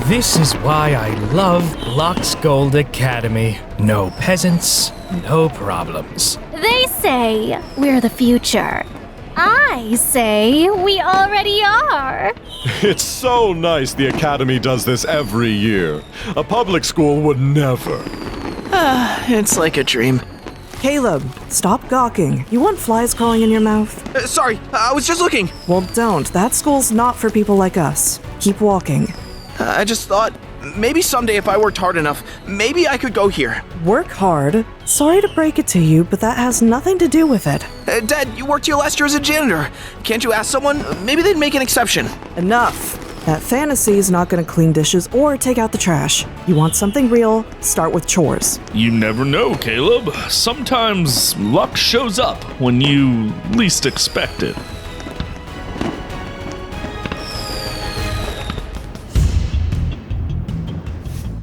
This is why I love Bloxgold Academy. No peasants, no problems. They say we're the future. I say we already are. It's so nice the Academy does this every year. A public school would never. It's like a dream. Kaleb, stop gawking. You want flies crawling in your mouth? Sorry, I was just looking. Well, don't. That school's not for people like us. Keep walking. I just thought, maybe someday if I worked hard enough, maybe I could go here. Work hard? Sorry to break it to you, but that has nothing to do with it. Dad, you worked here last year as a janitor. Can't you ask someone? Maybe they'd make an exception. Enough. That fantasy is not going to clean dishes or take out the trash. You want something real? Start with chores. You never know, Kaleb. Sometimes luck shows up when you least expect it.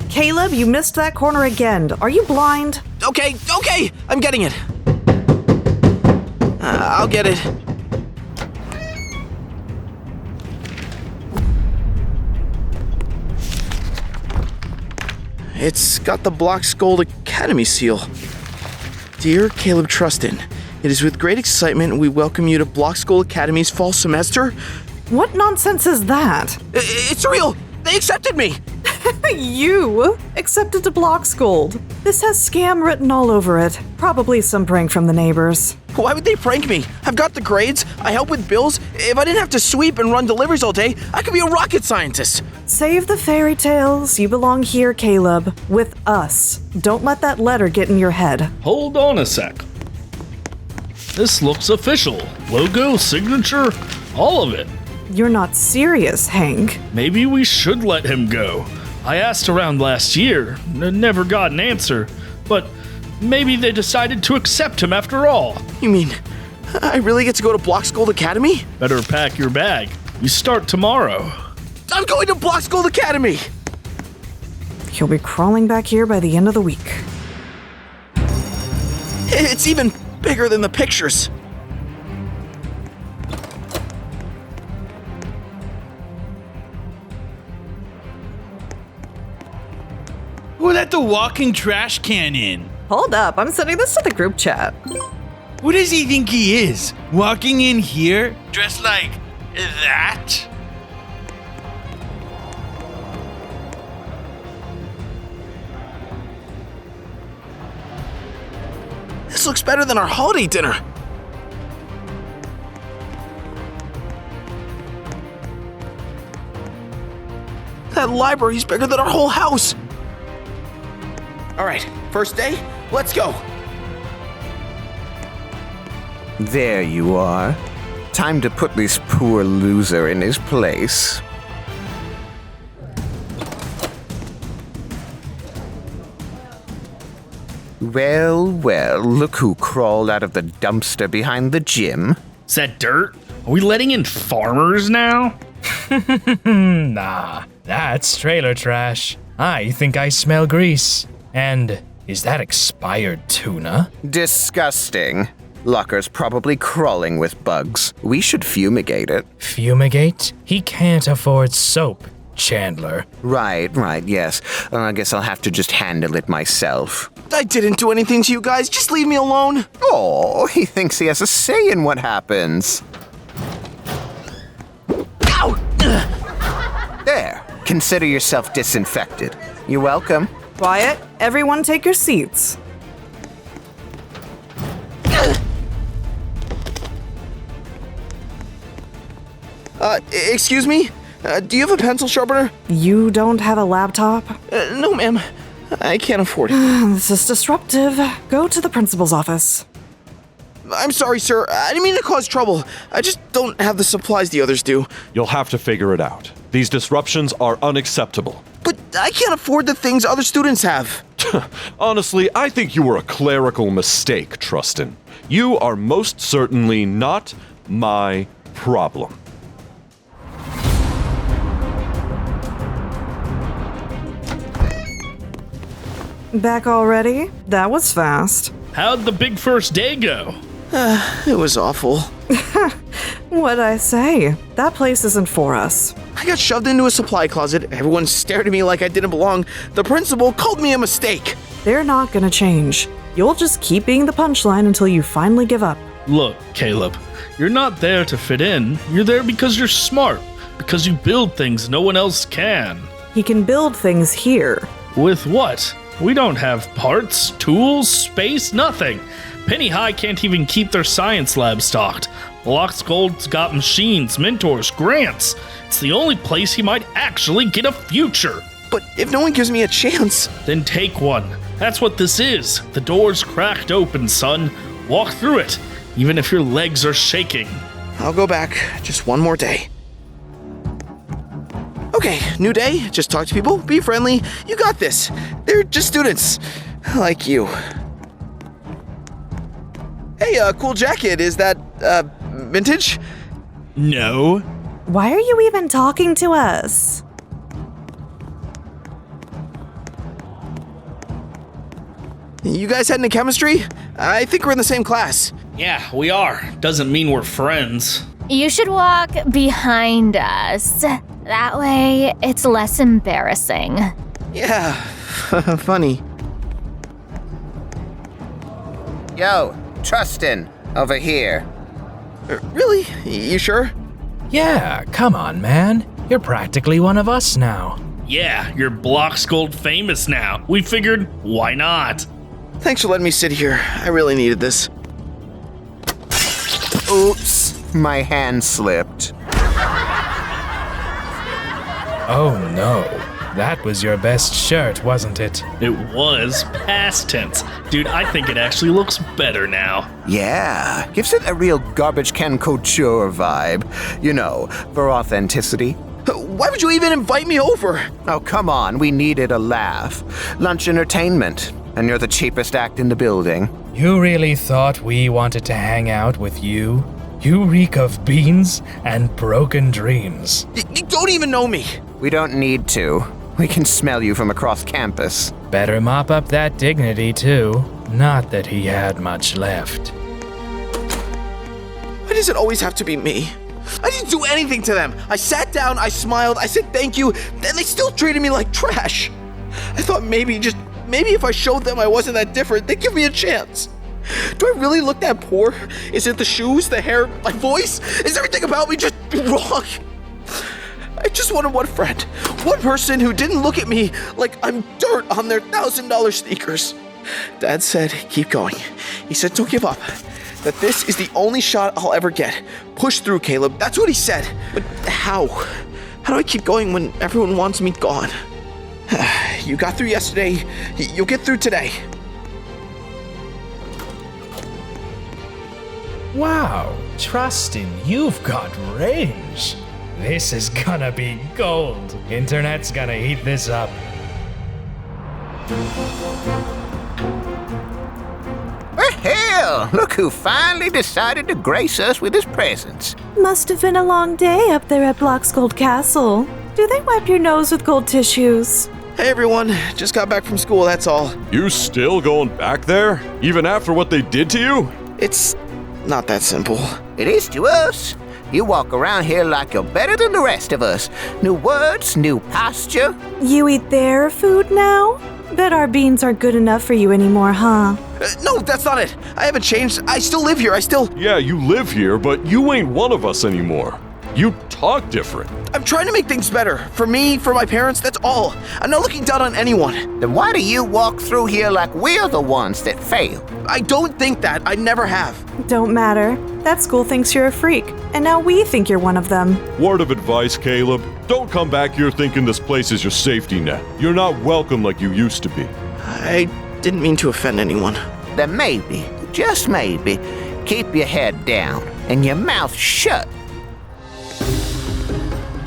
Kaleb, you missed that corner again. Are you blind? Okay, I'm getting it. I'll get it. It's got the Bloxgold Academy seal. Dear Kaleb Trustin, it is with great excitement we welcome you to Bloxgold Academy's fall semester. What nonsense is that? It's real! They accepted me! You accepted to Bloxgold. This has scam written all over it. Probably some prank from the neighbors. Why would they prank me? I've got the grades, I help with bills. If I didn't have to sweep and run deliveries all day, I could be a rocket scientist. Save the fairy tales. You belong here, Kaleb, with us. Don't let that letter get in your head. Hold on a sec. This looks official. Logo, signature, all of it. You're not serious, Hank. Maybe we should let him go. I asked around last year, never got an answer, but maybe they decided to accept him after all. You mean, I really get to go to Bloxgold Academy? Better pack your bag. You start tomorrow. I'm going to Bloxgold Academy! He'll be crawling back here by the end of the week. It's even bigger than the pictures. Who let the walking trash can in? Hold up, I'm sending this to the group chat. Who does he think he is? Walking in here, dressed like that? This looks better than our holiday dinner. That library's bigger than our whole house. All right, first day, let's go. There you are. Time to put this poor loser in his place. Well, look who crawled out of the dumpster behind the gym. Is that dirt? Are we letting in farmers now? Nah, that's trailer trash. I think I smell grease. And is that expired tuna? Disgusting. Locker's probably crawling with bugs. We should fumigate it. Fumigate? He can't afford soap, Chandler. Right, yes. I guess I'll have to just handle it myself. I didn't do anything to you guys, just leave me alone. Oh, he thinks he has a say in what happens. Ow! There, consider yourself disinfected. You're welcome. Quiet, everyone take your seats. Excuse me? Do you have a pencil sharpener? You don't have a laptop? No, ma'am. I can't afford it. This is disruptive. Go to the principal's office. I'm sorry, sir. I didn't mean to cause trouble. I just don't have the supplies the others do. You'll have to figure it out. These disruptions are unacceptable. But I can't afford the things other students have. Honestly, I think you were a clerical mistake, Trustin. You are most certainly not my problem. Back already? That was fast. How'd the big first day go? It was awful. What'd I say? That place isn't for us. I got shoved into a supply closet. Everyone stared at me like I didn't belong. The principal called me a mistake. They're not gonna change. You'll just keep being the punchline until you finally give up. Look, Kaleb, you're not there to fit in. You're there because you're smart, because you build things no one else can. He can build things here. With what? We don't have parts, tools, space, nothing. Penny High can't even keep their science lab stocked. Bloxgold's got machines, mentors, grants. It's the only place he might actually get a future. But if no one gives me a chance... Then take one. That's what this is. The door's cracked open, son. Walk through it, even if your legs are shaking. I'll go back just one more day. Okay, new day. Just talk to people, be friendly. You got this. They're just students. Like you. Hey, cool jacket. Is that, vintage? No. Why are you even talking to us? You guys heading to chemistry? I think we're in the same class. Yeah, we are. Doesn't mean we're friends. You should walk behind us. That way, it's less embarrassing. Yeah, funny. Yo, Trustin, over here. Really? You sure? Yeah, come on, man. You're practically one of us now. Yeah, you're Bloxgold famous now. We figured, why not? Thanks for letting me sit here. I really needed this. Oops, my hand slipped. Oh no. That was your best shirt, wasn't it? It was past tense. Dude, I think it actually looks better now. Yeah, gives it a real garbage can couture vibe. You know, for authenticity. Why would you even invite me over? Oh, come on, we needed a laugh. Lunch entertainment, and you're the cheapest act in the building. You really thought we wanted to hang out with you? You reek of beans and broken dreams. You don't even know me. We don't need to. We can smell you from across campus. Better mop up that dignity, too. Not that he had much left. Why does it always have to be me? I didn't do anything to them. I sat down, I smiled, I said thank you, and they still treated me like trash. I thought maybe if I showed them I wasn't that different, they'd give me a chance. Do I really look that poor? Is it the shoes, the hair, my voice? Is everything about me just wrong? I just wanted one friend. One person who didn't look at me like I'm dirt on their $1,000 sneakers. Dad said, keep going. He said, don't give up. That this is the only shot I'll ever get. Push through, Kaleb. That's what he said. But how? How do I keep going when everyone wants me gone? You got through yesterday. You'll get through today. Wow, Trustin, you've got range. This is gonna be gold. Internet's gonna eat this up. Well, hell, look who finally decided to grace us with his presence. Must have been a long day up there at Bloxgold Castle. Do they wipe your nose with gold tissues? Hey everyone, just got back from school, that's all. You still going back there? Even after what they did to you? It's not that simple. It is to us. You walk around here like you're better than the rest of us. New words, new posture. You eat their food now? Bet our beans aren't good enough for you anymore, huh? No, that's not it. I haven't changed. I still live here. Yeah, you live here, but you ain't one of us anymore. You talk different. I'm trying to make things better. For me, for my parents, that's all. I'm not looking down on anyone. Then why do you walk through here like we're the ones that fail? I don't think that. I never have. Don't matter. That school thinks you're a freak, and now we think you're one of them. Word of advice, Kaleb. Don't come back here thinking this place is your safety net. You're not welcome like you used to be. I didn't mean to offend anyone. Then maybe, just maybe, keep your head down and your mouth shut.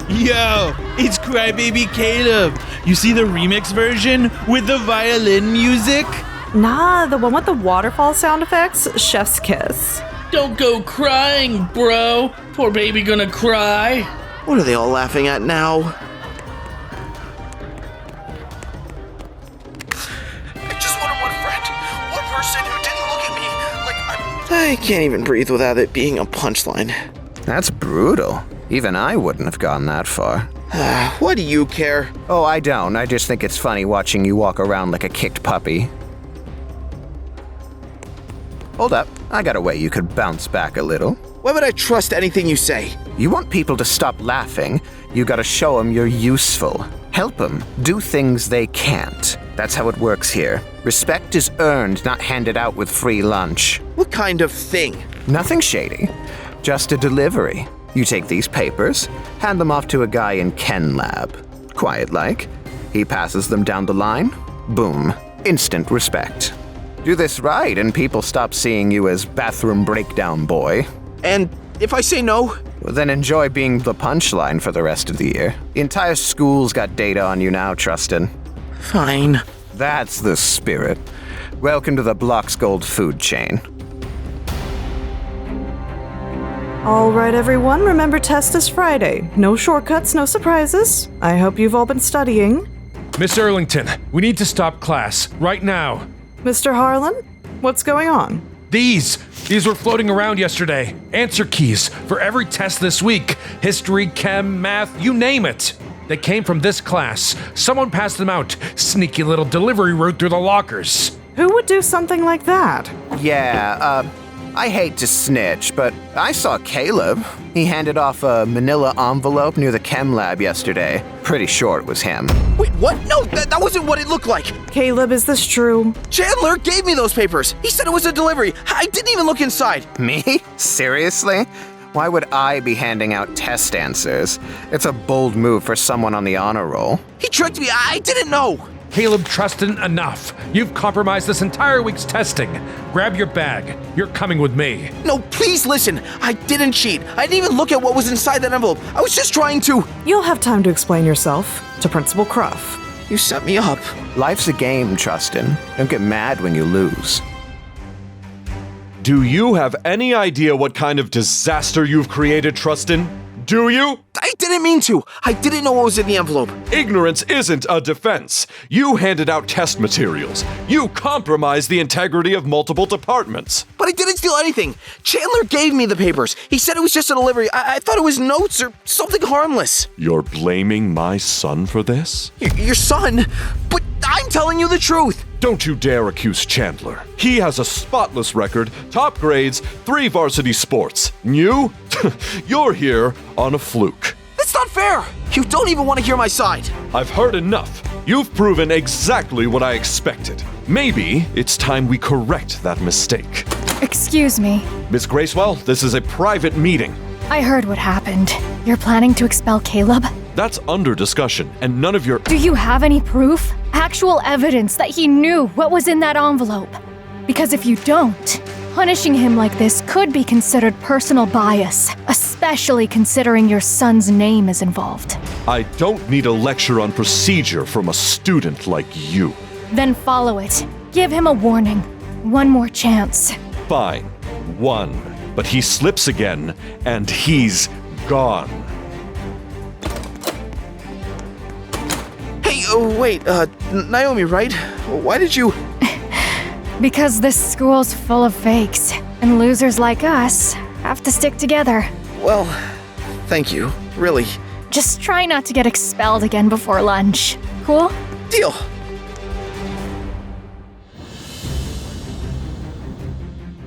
Yo, it's Crybaby Kaleb. You see the remix version with the violin music? Nah, the one with the waterfall sound effects? Chef's kiss. Don't go crying, bro. Poor baby gonna cry. What are they all laughing at now? I just wanted one friend. One person who didn't look at me like I can't even breathe without it being a punchline. That's brutal. Even I wouldn't have gone that far. What do you care? Oh, I don't. I just think it's funny watching you walk around like a kicked puppy. Hold up. I got a way you could bounce back a little. Why would I trust anything you say? You want people to stop laughing, you gotta show them you're useful. Help them do things they can't. That's how it works here. Respect is earned, not handed out with free lunch. What kind of thing? Nothing shady. Just a delivery. You take these papers, hand them off to a guy in Ken Lab. Quiet-like. He passes them down the line. Boom. Instant respect. Do this right and people stop seeing you as bathroom breakdown boy. And if I say no? Well, then enjoy being the punchline for the rest of the year. The entire school's got data on you now, Trustin. Fine. That's the spirit. Welcome to the Bloxgold food chain. All right, everyone, remember test is Friday. No shortcuts, no surprises. I hope you've all been studying. Miss Erlington, we need to stop class right now. Mr. Harlan, what's going on? These were floating around yesterday. Answer keys for every test this week. History, chem, math, you name it. They came from this class. Someone passed them out. Sneaky little delivery route through the lockers. Who would do something like that? Yeah, I hate to snitch, but I saw Kaleb. He handed off a manila envelope near the chem lab yesterday. Pretty sure it was him. Wait, what? No, that wasn't what it looked like. Kaleb, is this true? Chandler gave me those papers. He said it was a delivery. I didn't even look inside. Me? Seriously? Why would I be handing out test answers? It's a bold move for someone on the honor roll. He tricked me. I didn't know. Kaleb, Trustin, enough. You've compromised this entire week's testing. Grab your bag. You're coming with me. No, please listen. I didn't cheat. I didn't even look at what was inside that envelope. I was just trying to. You'll have time to explain yourself to Principal Cruff. You set me up. Life's a game, Trustin. Don't get mad when you lose. Do you have any idea what kind of disaster you've created, Trustin? Do you? I didn't mean to. I didn't know what was in the envelope. Ignorance isn't a defense. You handed out test materials. You compromised the integrity of multiple departments. But I didn't steal anything. Chandler gave me the papers. He said it was just a delivery. I thought it was notes or something harmless. You're blaming my son for this? Your son? But I'm telling you the truth. Don't you dare accuse Chandler. He has a spotless record, top grades, 3 varsity sports. You? You're here on a fluke. That's not fair. You don't even want to hear my side. I've heard enough. You've proven exactly what I expected. Maybe it's time we correct that mistake. Excuse me. Miss Gracewell, this is a private meeting. I heard what happened. You're planning to expel Kaleb? That's under discussion, and none of your— Do you have any proof? Actual evidence that he knew what was in that envelope? Because if you don't, punishing him like this could be considered personal bias, especially considering your son's name is involved. I don't need a lecture on procedure from a student like you. Then follow it. Give him a warning. One more chance. Fine. 1. But he slips again, and he's gone. Hey, wait, Naomi, right? Why did you... Because this school's full of fakes, and losers like us have to stick together. Well, thank you, really. Just try not to get expelled again before lunch. Cool? Deal.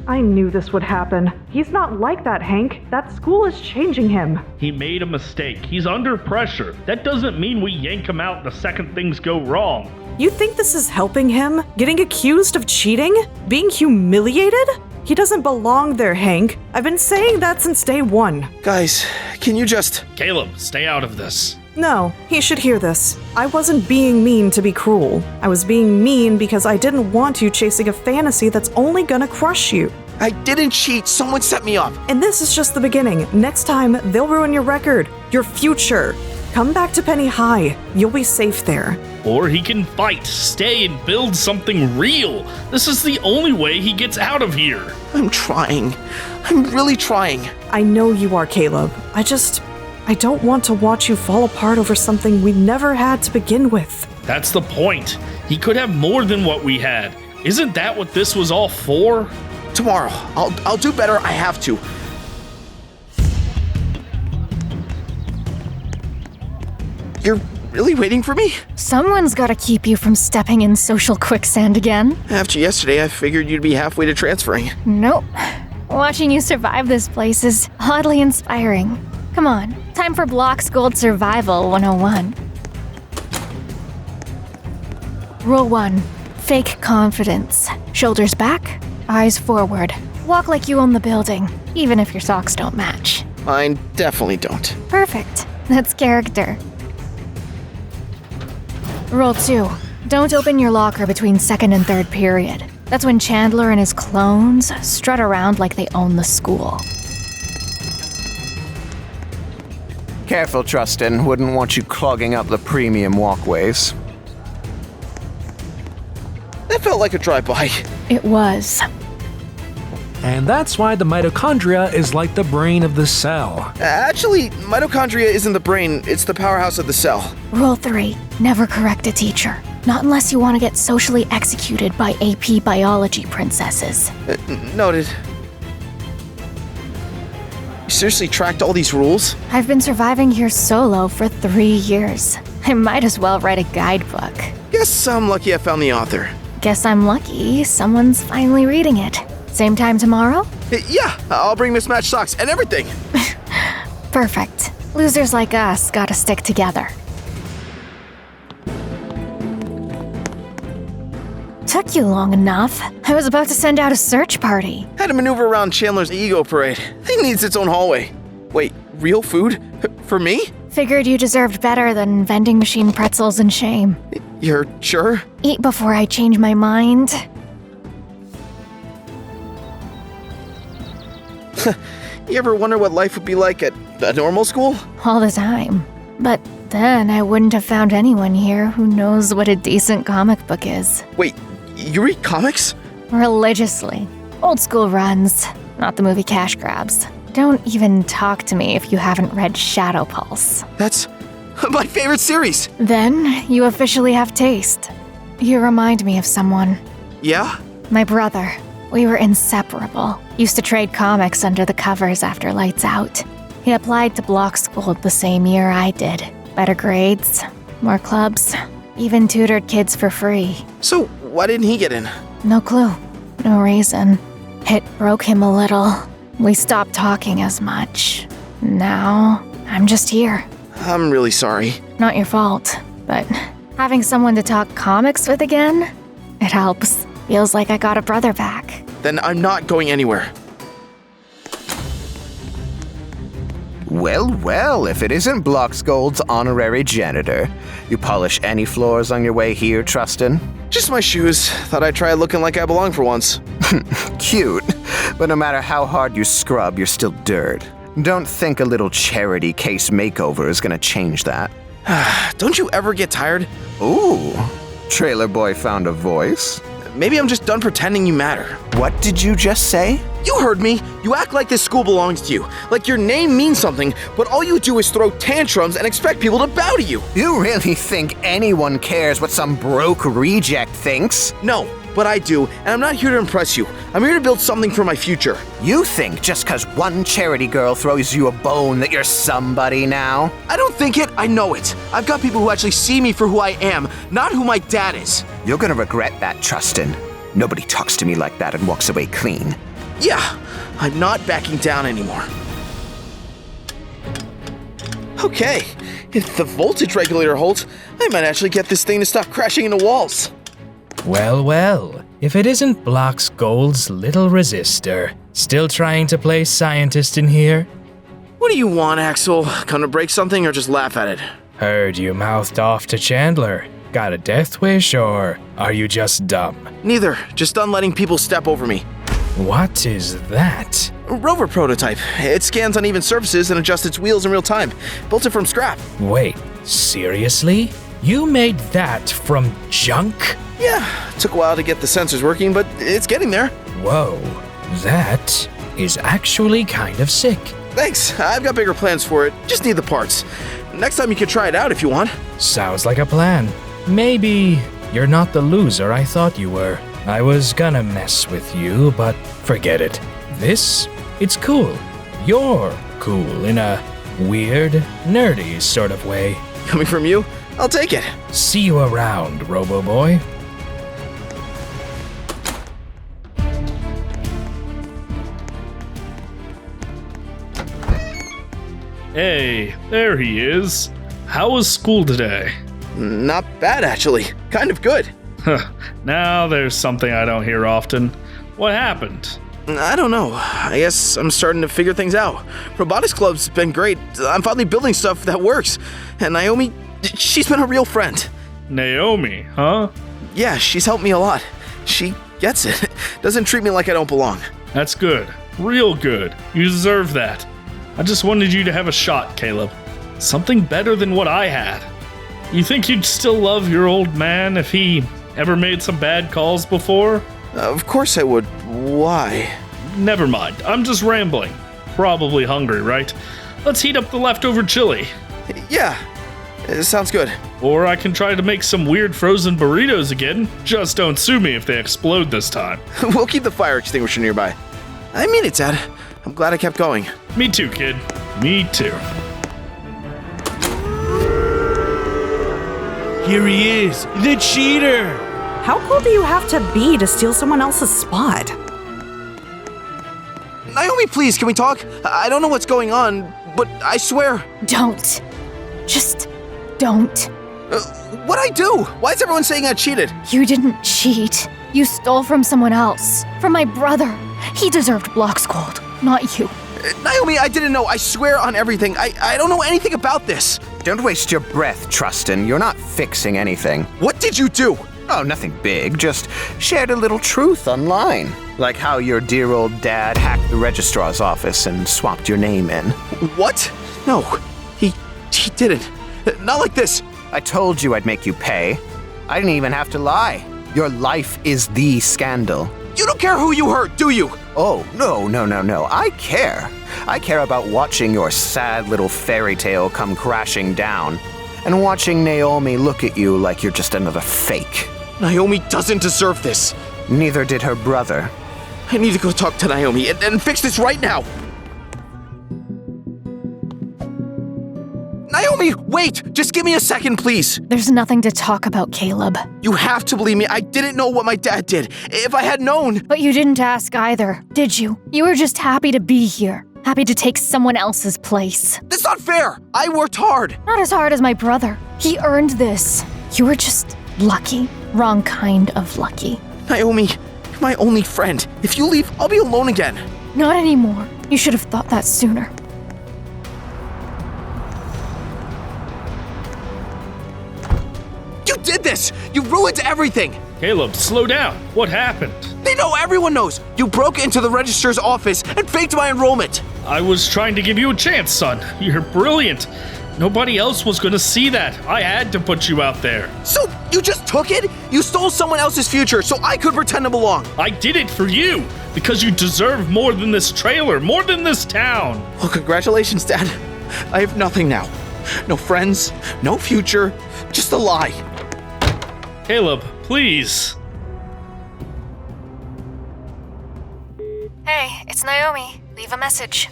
I knew this would happen. He's not like that, Hank. That school is changing him. He made a mistake. He's under pressure. That doesn't mean we yank him out the second things go wrong. You think this is helping him? Getting accused of cheating? Being humiliated? He doesn't belong there, Hank. I've been saying that since day one. Guys, can you just... Kaleb, stay out of this. No, he should hear this. I wasn't being mean to be cruel. I was being mean because I didn't want you chasing a fantasy that's only gonna crush you. I didn't cheat. Someone set me up. And this is just the beginning. Next time, they'll ruin your record, your future. Come back to Penny High. You'll be safe there. Or he can fight, stay, and build something real. This is the only way he gets out of here. I'm trying. I'm really trying. I know you are, Kaleb. I don't want to watch you fall apart over something we never had to begin with. That's the point. He could have more than what we had. Isn't that what this was all for? Tomorrow. I'll do better. I have to. You're really waiting for me? Someone's gotta keep you from stepping in social quicksand again. After yesterday, I figured you'd be halfway to transferring. Nope. Watching you survive this place is oddly inspiring. Come on, time for Bloxgold Survival 101. Rule 1. Fake confidence. Shoulders back, eyes forward. Walk like you own the building, even if your socks don't match. Mine definitely don't. Perfect. That's character. Rule 2. Don't open your locker between second and third period. That's when Chandler and his clones strut around like they own the school. Careful, Trustin. Wouldn't want you clogging up the premium walkways. That felt like a drive-by. It was. And that's why the mitochondria is like the brain of the cell. Actually, mitochondria isn't the brain, it's the powerhouse of the cell. Rule 3. Never correct a teacher. Not unless you want to get socially executed by AP biology princesses. Noted. You seriously tracked all these rules? I've been surviving here solo for 3 years. I might as well write a guidebook. Guess I'm lucky I found the author. Guess I'm lucky someone's finally reading it. Same time tomorrow? Yeah, I'll bring mismatched socks and everything. Perfect. Losers like us gotta stick together. Took you long enough. I was about to send out a search party. Had to maneuver around Chandler's ego parade. Thing needs its own hallway. Wait, real food? For me? Figured you deserved better than vending machine pretzels and shame. You're sure? Eat before I change my mind. You ever wonder what life would be like at a normal school? All the time. But then I wouldn't have found anyone here who knows what a decent comic book is. Wait, you read comics? Religiously. Old school runs, not the movie cash grabs. Don't even talk to me if you haven't read Shadow Pulse. That's my favorite series. Then you officially have taste. You remind me of someone. Yeah? My brother. We were inseparable. Used to trade comics under the covers after lights out. He applied to Bloxgold the same year I did. Better grades, more clubs, even tutored kids for free. So why didn't he get in? No clue. No reason. It broke him a little. We stopped talking as much. Now, I'm just here. I'm really sorry. Not your fault, but having someone to talk comics with again, it helps. Feels like I got a brother back. Then I'm not going anywhere. Well, well, if it isn't Bloxgold's honorary janitor. You polish any floors on your way here, Trustin? Just my shoes. Thought I'd try looking like I belong for once. Cute, but no matter how hard you scrub, you're still dirt. Don't think a little charity case makeover is gonna change that. Don't you ever get tired? Ooh, Trailer Boy found a voice? Maybe I'm just done pretending you matter. What did you just say? You heard me. You act like this school belongs to you. Like your name means something, but all you do is throw tantrums and expect people to bow to you. You really think anyone cares what some broke reject thinks? No, but I do, and I'm not here to impress you. I'm here to build something for my future. You think just cause one charity girl throws you a bone that you're somebody now? I don't think it, I know it. I've got people who actually see me for who I am, not who my dad is. You're gonna regret that, Trustin. Nobody talks to me like that and walks away clean. Yeah, I'm not backing down anymore. Okay, if the voltage regulator holds, I might actually get this thing to stop crashing into walls. Well, well, if it isn't Bloxgold's little resistor, still trying to play scientist in here? What do you want, Axel? Come to break something or just laugh at it? Heard you mouthed off to Chandler. Got a death wish, or are you just dumb? Neither, just done letting people step over me. What is that? Rover prototype. It scans uneven surfaces and adjusts its wheels in real time. Built it from scrap. Wait, seriously? You made that from junk? Yeah, took a while to get the sensors working, but it's getting there. Whoa, that is actually kind of sick. Thanks, I've got bigger plans for it. Just need the parts. Next time you can try it out if you want. Sounds like a plan. Maybe you're not the loser I thought you were. I was gonna mess with you, but forget it. It's cool. You're cool in a weird, nerdy sort of way. Coming from you, I'll take it. See you around, Robo-Boy. Hey, there he is. How was school today? Not bad, actually. Kind of good. Now there's something I don't hear often. What happened? I don't know. I guess I'm starting to figure things out. Robotics Club's been great. I'm finally building stuff that works. And Naomi, she's been a real friend. Naomi, huh? Yeah, she's helped me a lot. She gets it. Doesn't treat me like I don't belong. That's good. Real good. You deserve that. I just wanted you to have a shot, Kaleb. Something better than what I had. You think you'd still love your old man if he ever made some bad calls before? Of course I would. Why? Never mind. I'm just rambling. Probably hungry, right? Let's heat up the leftover chili. Yeah, it sounds good. Or I can try to make some weird frozen burritos again. Just don't sue me if they explode this time. We'll keep the fire extinguisher nearby. I mean it, Dad. I'm glad I kept going. Me too, kid. Me too. Here he is, the cheater. How cool do you have to be to steal someone else's spot? Naomi, please, can we talk? I don't know what's going on, but I swear. Don't. Just don't. What'd I do? Why is everyone saying I cheated? You didn't cheat. You stole from someone else. From my brother. He deserved Bloxgold, not you. Naomi, I didn't know. I swear on everything. I don't know anything about this. Don't waste your breath, Trustin. You're not fixing anything. What did you do? Oh, nothing big. Just shared a little truth online. Like how your dear old dad hacked the registrar's office and swapped your name in. What? No, he didn't. Not like this. I told you I'd make you pay. I didn't even have to lie. Your life is the scandal. You don't care who you hurt, do you? Oh, no. I care. I care about watching your sad little fairy tale come crashing down and watching Naomi look at you like you're just another fake. Naomi doesn't deserve this. Neither did her brother. I need to go talk to Naomi and fix this right now. Naomi, wait! Just give me a second, please. There's nothing to talk about, Kaleb. You have to believe me. I didn't know what my dad did. If I had known... But you didn't ask either, did you? You were just happy to be here. Happy to take someone else's place. That's not fair! I worked hard! Not as hard as my brother. He earned this. You were just lucky. Wrong kind of lucky. Naomi, you're my only friend. If you leave, I'll be alone again. Not anymore. You should have thought that sooner. You did this! You ruined everything! Kaleb, slow down. What happened? They know, everyone knows! You broke into the registrar's office and faked my enrollment! I was trying to give you a chance, son. You're brilliant. Nobody else was gonna see that. I had to put you out there. So, you just took it? You stole someone else's future so I could pretend to belong! I did it for you, because you deserve more than this trailer, more than this town. Well, congratulations, Dad. I have nothing now. No friends, no future, just a lie. Kaleb, please. Hey, it's Naomi. Leave a message.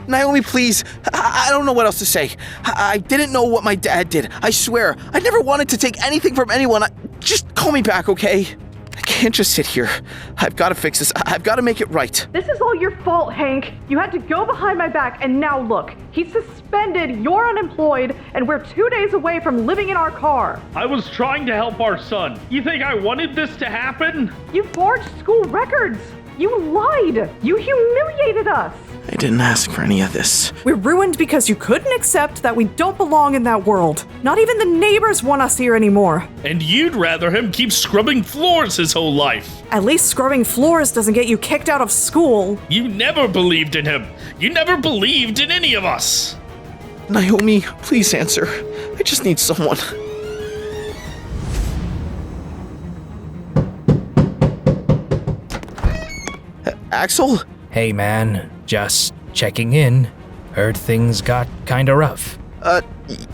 Naomi, please. I don't know what else to say. I didn't know what my dad did. I swear. I never wanted to take anything from anyone. Just call me back, okay? I can't just sit here. I've got to fix this. I've got to make it right. This is all your fault, Hank. You had to go behind my back, and now look. He's suspended, you're unemployed, and we're 2 days away from living in our car. I was trying to help our son. You think I wanted this to happen? You forged school records. You lied. You humiliated us. I didn't ask for any of this. We're ruined because you couldn't accept that we don't belong in that world. Not even the neighbors want us here anymore. And you'd rather him keep scrubbing floors his whole life. At least scrubbing floors doesn't get you kicked out of school. You never believed in him. You never believed in any of us. Naomi, please answer. I just need someone. Axel? Hey man, just checking in. Heard things got kinda rough.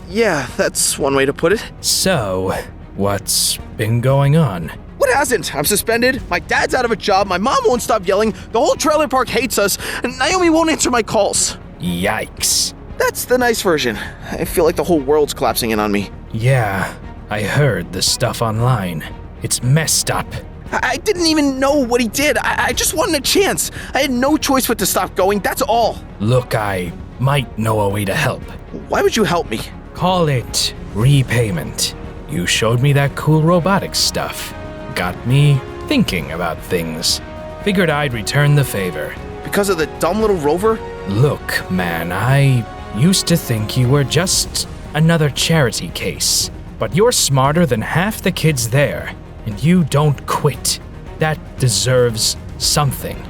Yeah, that's one way to put it. So, what's been going on? What hasn't? I'm suspended, my dad's out of a job, my mom won't stop yelling, the whole trailer park hates us, and Naomi won't answer my calls. Yikes. That's the nice version. I feel like the whole world's collapsing in on me. Yeah, I heard the stuff online. It's messed up. I didn't even know what he did. I just wanted a chance. I had no choice but to stop going, that's all. Look, I might know a way to help. Why would you help me? Call it repayment. You showed me that cool robotics stuff. Got me thinking about things. Figured I'd return the favor. Because of the dumb little rover? Look, man, I used to think you were just another charity case. But you're smarter than half the kids there, and you don't quit. That deserves something.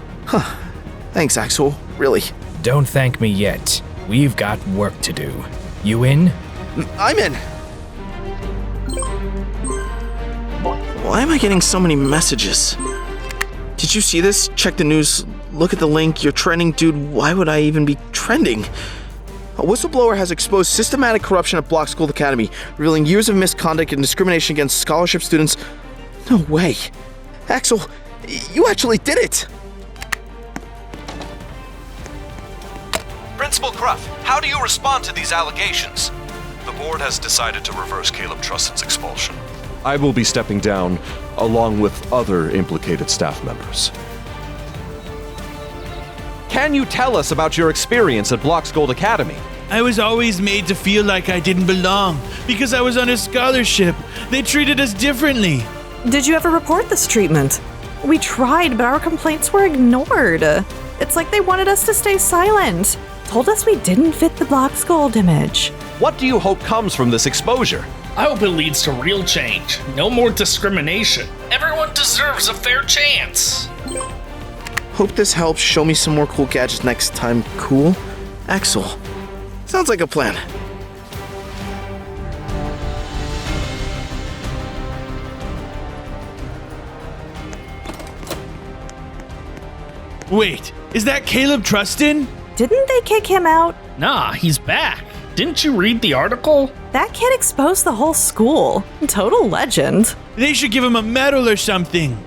Thanks, Axel. Really. Don't thank me yet. We've got work to do. You in? I'm in. Why am I getting so many messages? Did you see this? Check the news. Look at the link. You're trending. Dude, why would I even be trending? A whistleblower has exposed systematic corruption at Bloxgold Academy, revealing years of misconduct and discrimination against scholarship students. No way. Axel, you actually did it! Principal Cruff, how do you respond to these allegations? The board has decided to reverse Kaleb Trustin's expulsion. I will be stepping down, along with other implicated staff members. Can you tell us about your experience at Bloxgold Academy? I was always made to feel like I didn't belong because I was on a scholarship. They treated us differently. Did you ever report this treatment? We tried, but our complaints were ignored. It's like they wanted us to stay silent. Told us we didn't fit the Bloxgold image. What do you hope comes from this exposure? I hope it leads to real change. No more discrimination. Everyone deserves a fair chance. Hope this helps show me some more cool gadgets next time. Cool? Axel. Sounds like a plan. Wait, is that Kaleb Trustin? Didn't they kick him out? Nah, he's back. Didn't you read the article? That kid exposed the whole school. Total legend. They should give him a medal or something.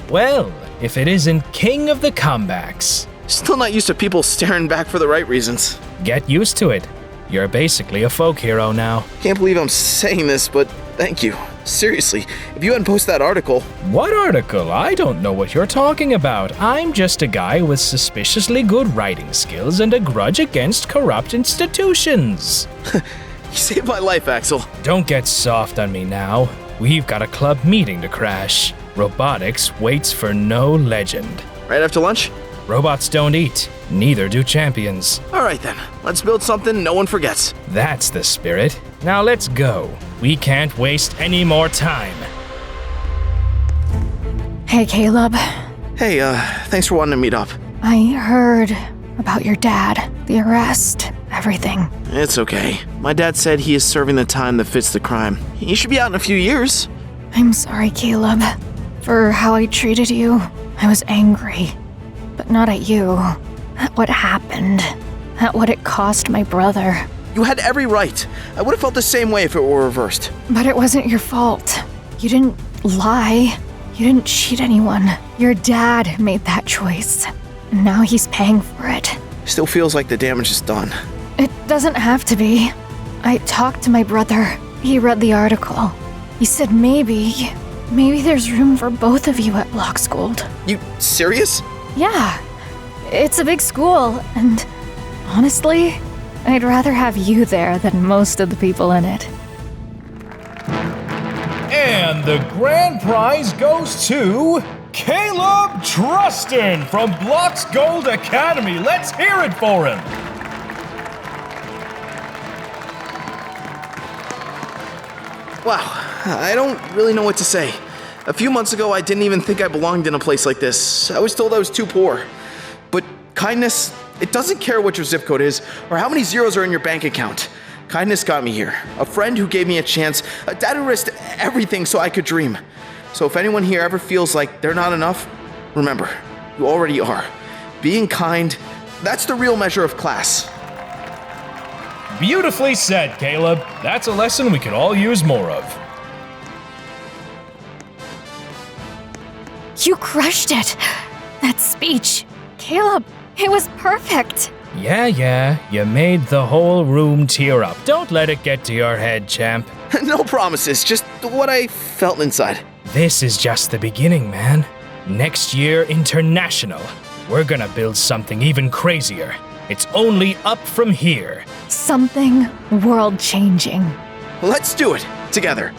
Well, if it isn't king of the comebacks. Still not used to people staring back for the right reasons. Get used to it. You're basically a folk hero now. Can't believe I'm saying this, but thank you. Seriously, if you hadn't posted that article... What article? I don't know what you're talking about. I'm just a guy with suspiciously good writing skills and a grudge against corrupt institutions. You saved my life, Axel. Don't get soft on me now. We've got a club meeting to crash. Robotics waits for no legend. Right after lunch? Robots don't eat. Neither do champions. All right then, let's build something no one forgets. That's the spirit. Now let's go. We can't waste any more time. Hey, Kaleb. Hey, thanks for wanting to meet up. I heard about your dad, the arrest, everything. It's okay. My dad said he is serving the time that fits the crime. He should be out in a few years. I'm sorry, Kaleb, for how I treated you. I was angry, but not at you. At what happened. At what it cost my brother. You had every right. I would have felt the same way if it were reversed. But it wasn't your fault. You didn't lie. You didn't cheat anyone. Your dad made that choice. And now he's paying for it. Still feels like the damage is done. It doesn't have to be. I talked to my brother. He read the article. He said maybe there's room for both of you at Bloxgold. You serious? Yeah. It's a big school, and honestly, I'd rather have you there than most of the people in it. And the grand prize goes to Kaleb Trustin from Bloxgold Academy. Let's hear it for him. Wow, I don't really know what to say. A few months ago, I didn't even think I belonged in a place like this. I was told I was too poor. But kindness, it doesn't care what your zip code is or how many zeros are in your bank account. Kindness got me here. A friend who gave me a chance, a dad who risked everything so I could dream. So if anyone here ever feels like they're not enough, remember, you already are. Being kind, that's the real measure of class. Beautifully said, Kaleb. That's a lesson we could all use more of. You crushed it. That speech. Kaleb, It was perfect. Yeah, you made the whole room tear up. Don't let it get to your head, champ. No promises, just what I felt inside. This is just the beginning, man. Next year, international. We're gonna build something even crazier. It's only up from here. Something world-changing. Let's do it together.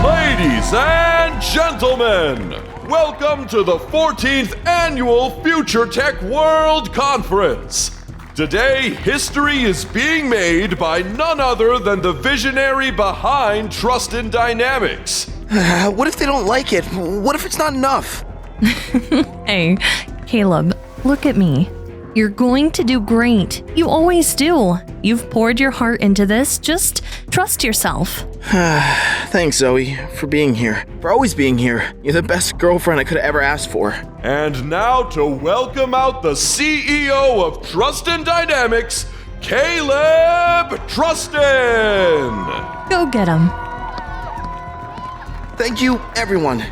Ladies and gentlemen, welcome to the 14th Annual Future Tech World Conference. Today, history is being made by none other than the visionary behind Trust in Dynamics. What if they don't like it? What if it's not enough? Hey, Caleb, look at me. You're going to do great. You always do. You've poured your heart into this. Just trust yourself. Thanks, Zoe, for being here. For always being here. You're the best girlfriend I could have ever asked for. And now to welcome out the CEO of Trust in Dynamics, Kaleb Trustin. Go get him. Thank you, everyone.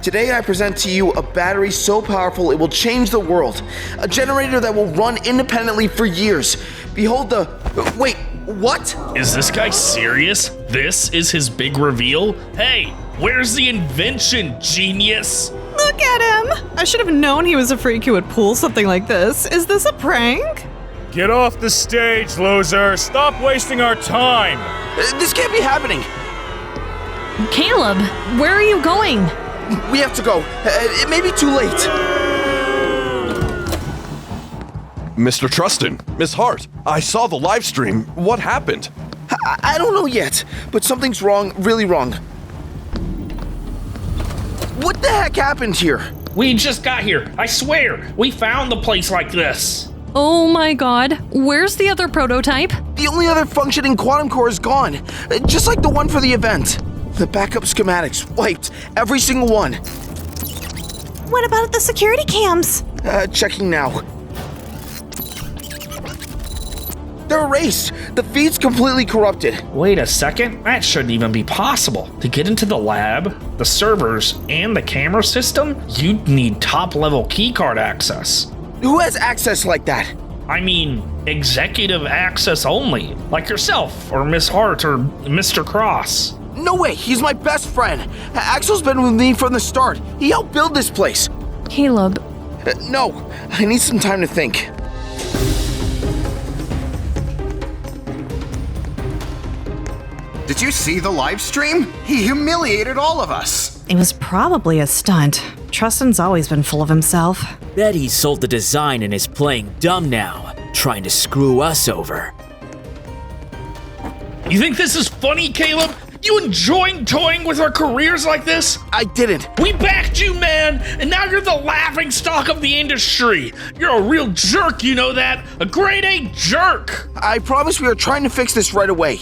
Today I present to you a battery so powerful it will change the world. A generator that will run independently for years. Behold the... Wait, what? Is this guy serious? This is his big reveal? Hey, where's the invention, genius? Look at him! I should have known he was a freak who would pull something like this. Is this a prank? Get off the stage, loser. Stop wasting our time. This can't be happening. Caleb, where are you going? We have to go. It may be too late. Mr. Trustin, Miss Hart, I saw the live stream. What happened? I don't know yet, but something's wrong, really wrong. What the heck happened here? We just got here. I swear, we found the place like this. Oh my god, where's the other prototype? The only other functioning quantum core is gone, just like the one for the event. The backup schematics wiped, every single one. What about the security cams? Checking now. They're erased. The feed's completely corrupted. Wait a second, that shouldn't even be possible. To get into the lab, the servers, and the camera system, you'd need top-level keycard access. Who has access like that? I mean, executive access only, like yourself, or Miss Hart, or Mr. Cross. No way, he's my best friend. Axel's been with me from the start. He helped build this place. Caleb. No, I need some time to think. Did you see the live stream? He humiliated all of us. It was probably a stunt. Trustin's always been full of himself. Bet he sold the design and is playing dumb now, trying to screw us over. You think this is funny, Caleb? You enjoying toying with our careers like this? I didn't. We backed you, man, and now you're the laughingstock of the industry. You're a real jerk, you know that? A grade A jerk. I promise we are trying to fix this right away.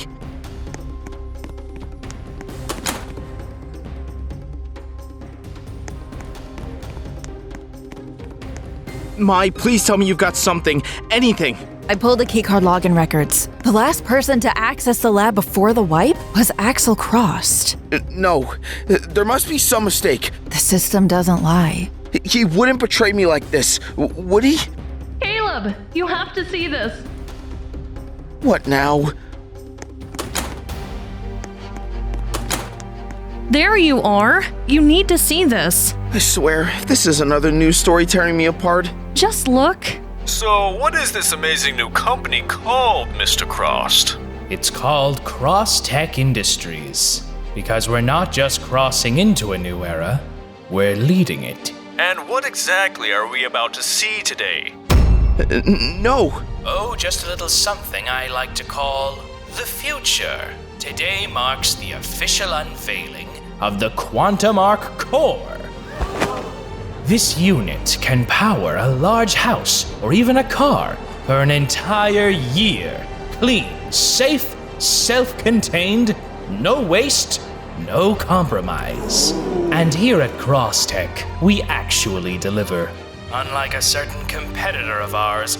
Mai, please tell me you've got something, anything. I pulled the keycard login records. The last person to access the lab before the wipe was Axel Cross. No, there must be some mistake. The system doesn't lie. He wouldn't betray me like this, would he? Caleb, you have to see this. What now? There you are. You need to see this. I swear, if this is another news story tearing me apart. Just look. So, what is this amazing new company called, Mr. Cross? It's called Cross Tech Industries, because we're not just crossing into a new era, we're leading it. And what exactly are we about to see today? No. Oh, just a little something I like to call the future. Today marks the official unveiling of the Quantum Arc Core. This unit can power a large house or even a car for an entire year. Clean, safe, self-contained, no waste, no compromise. And here at CrossTech, we actually deliver. Unlike a certain competitor of ours,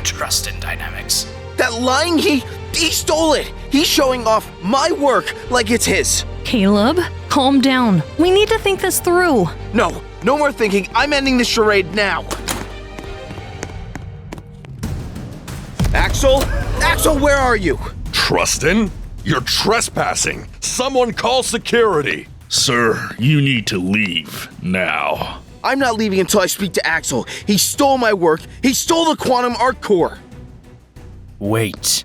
Trust in Dynamics. That lying, he stole it. He's showing off my work like it's his. Caleb, calm down. We need to think this through. No, No more thinking. I'm ending this charade now. Axel? Axel, where are you? Trustin, you're trespassing. Someone call security. Sir, you need to leave now. I'm not leaving until I speak to Axel. He stole my work. He stole the quantum art core. Wait.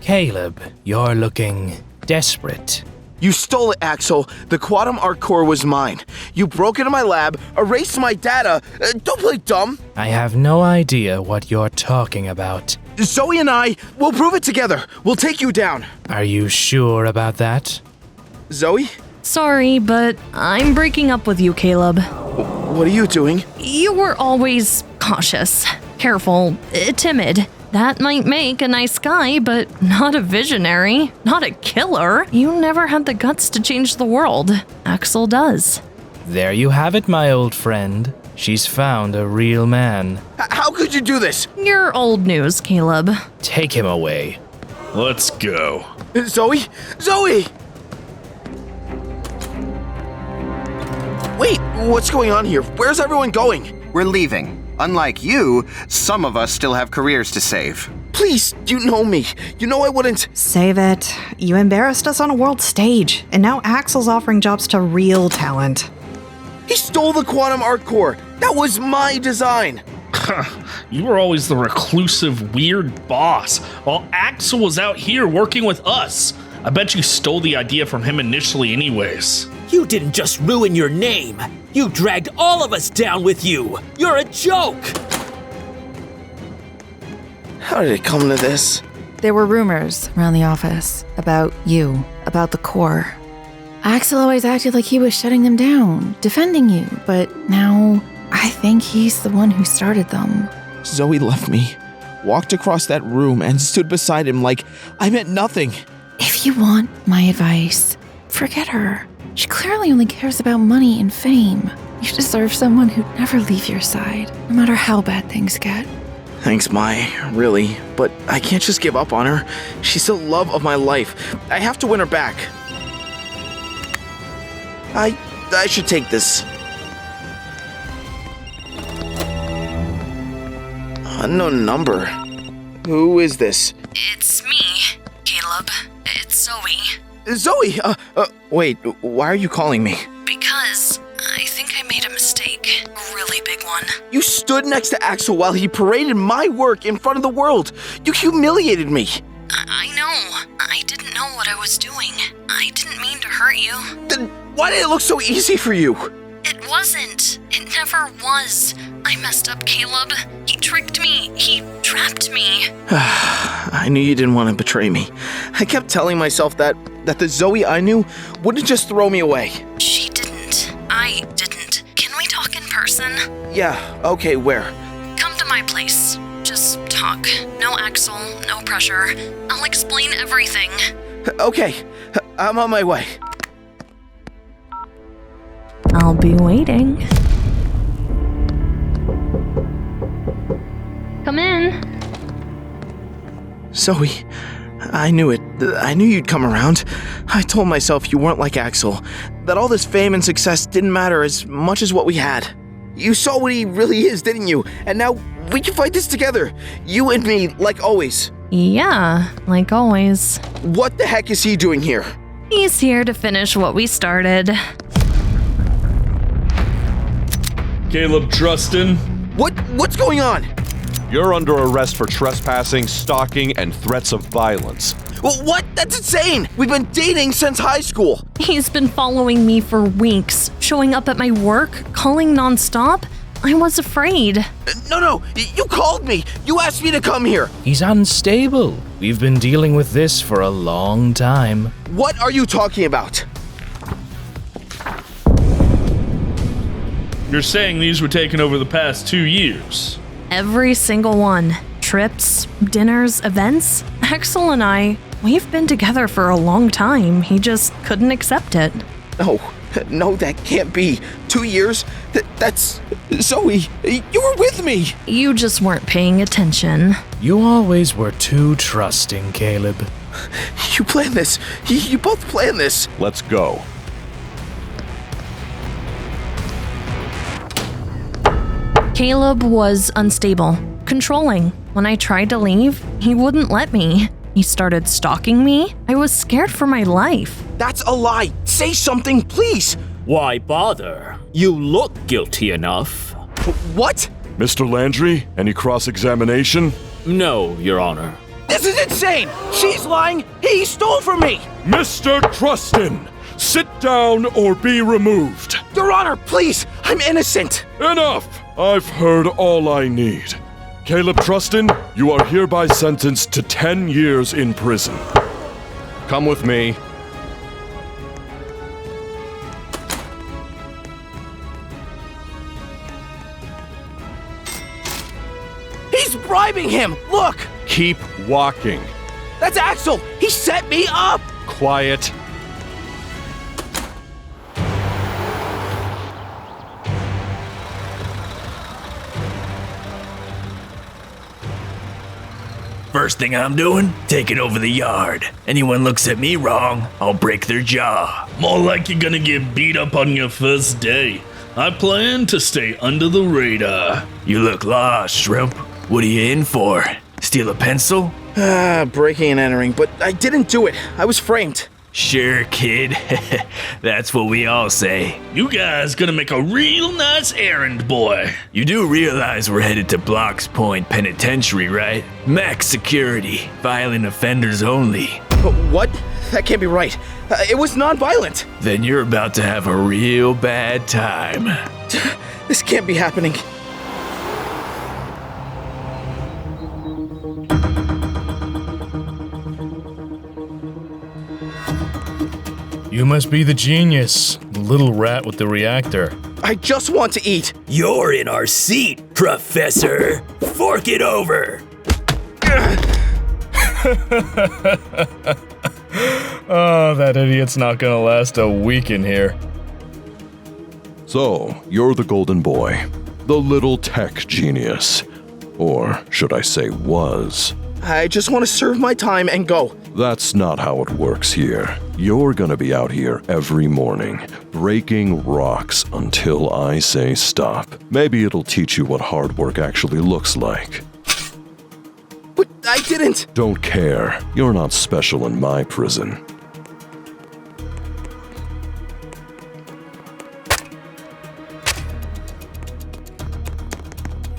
Kaleb, you're looking desperate. You stole it, Axel. The quantum art core was mine. You broke into my lab, erased my data. Don't play dumb. I have no idea what you're talking about. Zoe and I will prove it together. We'll take you down. Are you sure about that? Zoe? Sorry, but I'm breaking up with you, Kaleb. What are you doing? You were always cautious, careful, timid. That might make a nice guy, but not a visionary, not a killer. You never had the guts to change the world. Axel does. There you have it, my old friend. She's found a real man. How could you do this? You're old news, Kaleb. Take him away. Let's go. Zoe? Zoe! Wait, what's going on here? Where's everyone going? We're leaving. Unlike you, some of us still have careers to save. Please, you know me. You know I wouldn't. Save it. You embarrassed us on a world stage, and now Axel's offering jobs to real talent. He stole the quantum art core. That was my design. You were always the reclusive, weird boss, while Axel was out here working with us. I bet you stole the idea from him initially anyways. You didn't just ruin your name. You dragged all of us down with you. You're a joke. How did it come to this? There were rumors around the office about you, about the core. Axel always acted like he was shutting them down, defending you, but now I think he's the one who started them. Zoe left me, walked across that room, and stood beside him like I meant nothing. If you want my advice, forget her. She clearly only cares about money and fame. You deserve someone who'd never leave your side, no matter how bad things get. Thanks, Mai, really. But I can't just give up on her. She's the love of my life. I have to win her back. I should take this. Unknown number. Who is this? It's me, Kaleb. It's Zoe. Zoe! Wait, why are you calling me? Because I think I made a mistake. A really big one. You stood next to Axel while he paraded my work in front of the world. You humiliated me. I know. I didn't know what I was doing. I didn't mean to hurt you. Then why did it look so easy for you? It wasn't. It never was. I messed up, Kaleb. He tricked me. He trapped me. I knew you didn't want to betray me. I kept telling myself that the Zoe I knew wouldn't just throw me away. She didn't. I didn't. Can we talk in person? Yeah, okay, where? Come to my place. Just talk. No Axel, no pressure. I'll explain everything. Okay, I'm on my way. I'll be waiting. Come in. Zoe, I knew it. I knew you'd come around. I told myself you weren't like Axel, that all this fame and success didn't matter as much as what we had. You saw what he really is, didn't you? And now we can fight this together. You and me, like always. Yeah, like always. What the heck is he doing here? He's here to finish what we started. Kaleb Trustin. What's going on? You're under arrest for trespassing, stalking, and threats of violence. What? That's insane! We've been dating since high school. He's been following me for weeks, showing up at my work, calling nonstop. I was afraid. No, you called me. You asked me to come here. He's unstable. We've been dealing with this for a long time. What are you talking about? You're saying these were taken over the past 2 years? Every single one. Trips, dinners, events. Axel and I, we've been together for a long time. He just couldn't accept it. No, that can't be. 2 years? That's... Zoe, you were with me. You just weren't paying attention. You always were too trusting, Kaleb. You planned this. You both planned this. Let's go. Kaleb was unstable, controlling. When I tried to leave, he wouldn't let me. He started stalking me. I was scared for my life. That's a lie. Say something, please. Why bother? You look guilty enough. What? Mr. Landry, any cross-examination? No, Your Honor. This is insane. She's lying. He stole from me. Mr. Trustin, sit down or be removed. Your Honor, please. I'm innocent. Enough! I've heard all I need. Kaleb Trustin, you are hereby sentenced to 10 years in prison. Come with me. He's bribing him. Look. Keep walking. That's Axel. He set me up. Quiet. First thing I'm doing, taking over the yard. Anyone looks at me wrong, I'll break their jaw. More like you're gonna get beat up on your first day. I plan to stay under the radar. You look lost, Shrimp. What are you in for? Steal a pencil? Breaking and entering, but I didn't do it. I was framed. Sure, kid. That's what we all say. You guys gonna make a real nice errand boy. You do realize we're headed to Blocks Point Penitentiary, right? Max security, violent offenders only. But what? That can't be right. It was non-violent. Then you're about to have a real bad time. This can't be happening. You must be the genius, the little rat with the reactor. I just want to eat. You're in our seat, Professor. Fork it over. Oh, that idiot's not gonna last a week in here. So, you're the golden boy, the little tech genius. Or should I say was. I just want to serve my time and go. That's not how it works here. You're gonna be out here every morning, breaking rocks until I say stop. Maybe it'll teach you what hard work actually looks like. But I didn't. Don't care. You're not special in my prison.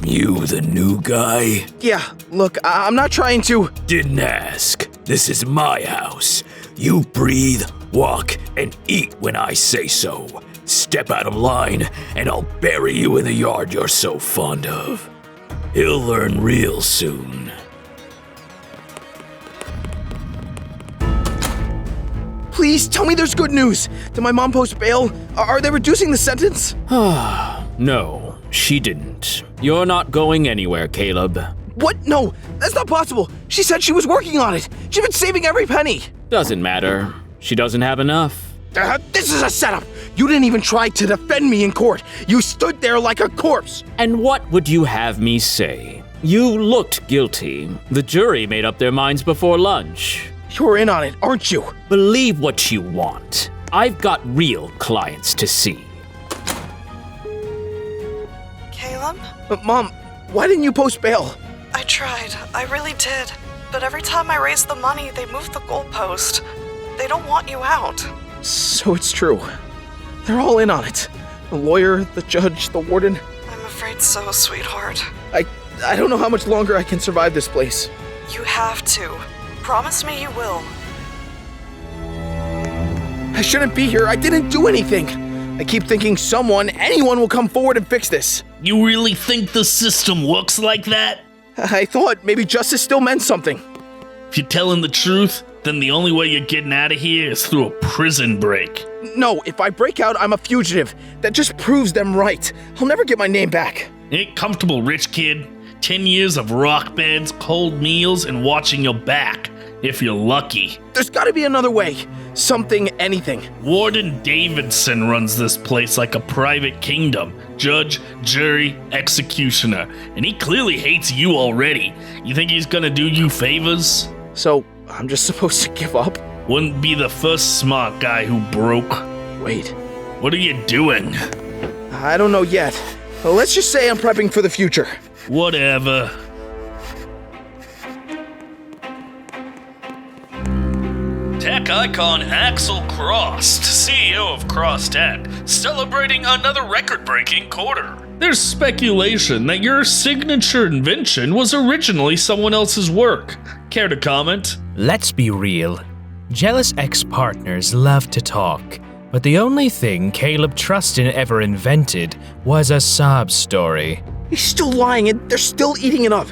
You the new guy? Yeah, look, I'm not trying to. Didn't ask. This is my house. You breathe, walk, and eat when I say so. Step out of line, and I'll bury you in the yard you're so fond of. He'll learn real soon. Please tell me there's good news. Did my mom post bail? Are they reducing the sentence? No, she didn't. You're not going anywhere, Kaleb. What? No, that's not possible. She said she was working on it. She's been saving every penny. Doesn't matter. She doesn't have enough. This is a setup. You didn't even try to defend me in court. You stood there like a corpse. And what would you have me say? You looked guilty. The jury made up their minds before lunch. You're in on it, aren't you? Believe what you want. I've got real clients to see. Kaleb? Mom, why didn't you post bail? I tried. I really did. But every time I raised the money, they moved the goalpost. They don't want you out. So it's true. They're all in on it. The lawyer, the judge, the warden. I'm afraid so, sweetheart. I don't know how much longer I can survive this place. You have to. Promise me you will. I shouldn't be here. I didn't do anything. I keep thinking anyone will come forward and fix this. You really think the system works like that? I thought maybe justice still meant something. If you're telling the truth, then the only way you're getting out of here is through a prison break. No, if I break out, I'm a fugitive. That just proves them right. I'll never get my name back. Ain't comfortable, rich kid. 10 years of rock beds, cold meals, and watching your back, if you're lucky. There's gotta be another way. Something, anything. Warden Davidson runs this place like a private kingdom. Judge, jury, executioner. And he clearly hates you already. You think he's gonna do you favors? So, I'm just supposed to give up? Wouldn't be the first smart guy who broke. Wait. What are you doing? I don't know yet. Well, let's just say I'm prepping for the future. Whatever. Tech icon Axel Crost, CEO of Cross Tech, celebrating another record-breaking quarter. There's speculation that your signature invention was originally someone else's work. Care to comment? Let's be real. Jealous ex-partners love to talk, but the only thing Kaleb Trustin ever invented was a sob story. He's still lying and they're still eating it up.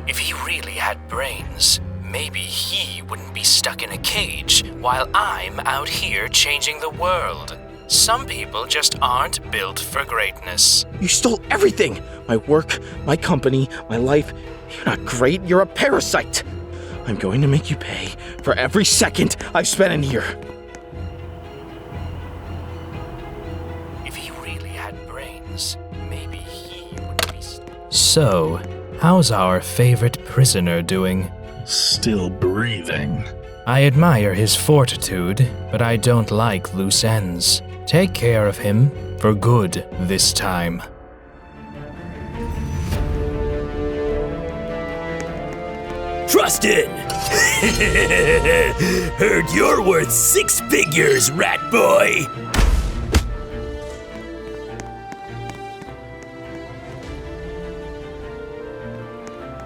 If he really had brains, maybe he wouldn't be stuck in a cage while I'm out here changing the world. Some people just aren't built for greatness. You stole everything. My work, my company, my life. You're not great, you're a parasite. I'm going to make you pay for every second I've spent in here. If he really had brains, maybe he would be... So, how's our favorite prisoner doing? Still breathing. I admire his fortitude, but I don't like loose ends. Take care of him for good this time. Trustin! Heard you're worth 6 figures, rat boy!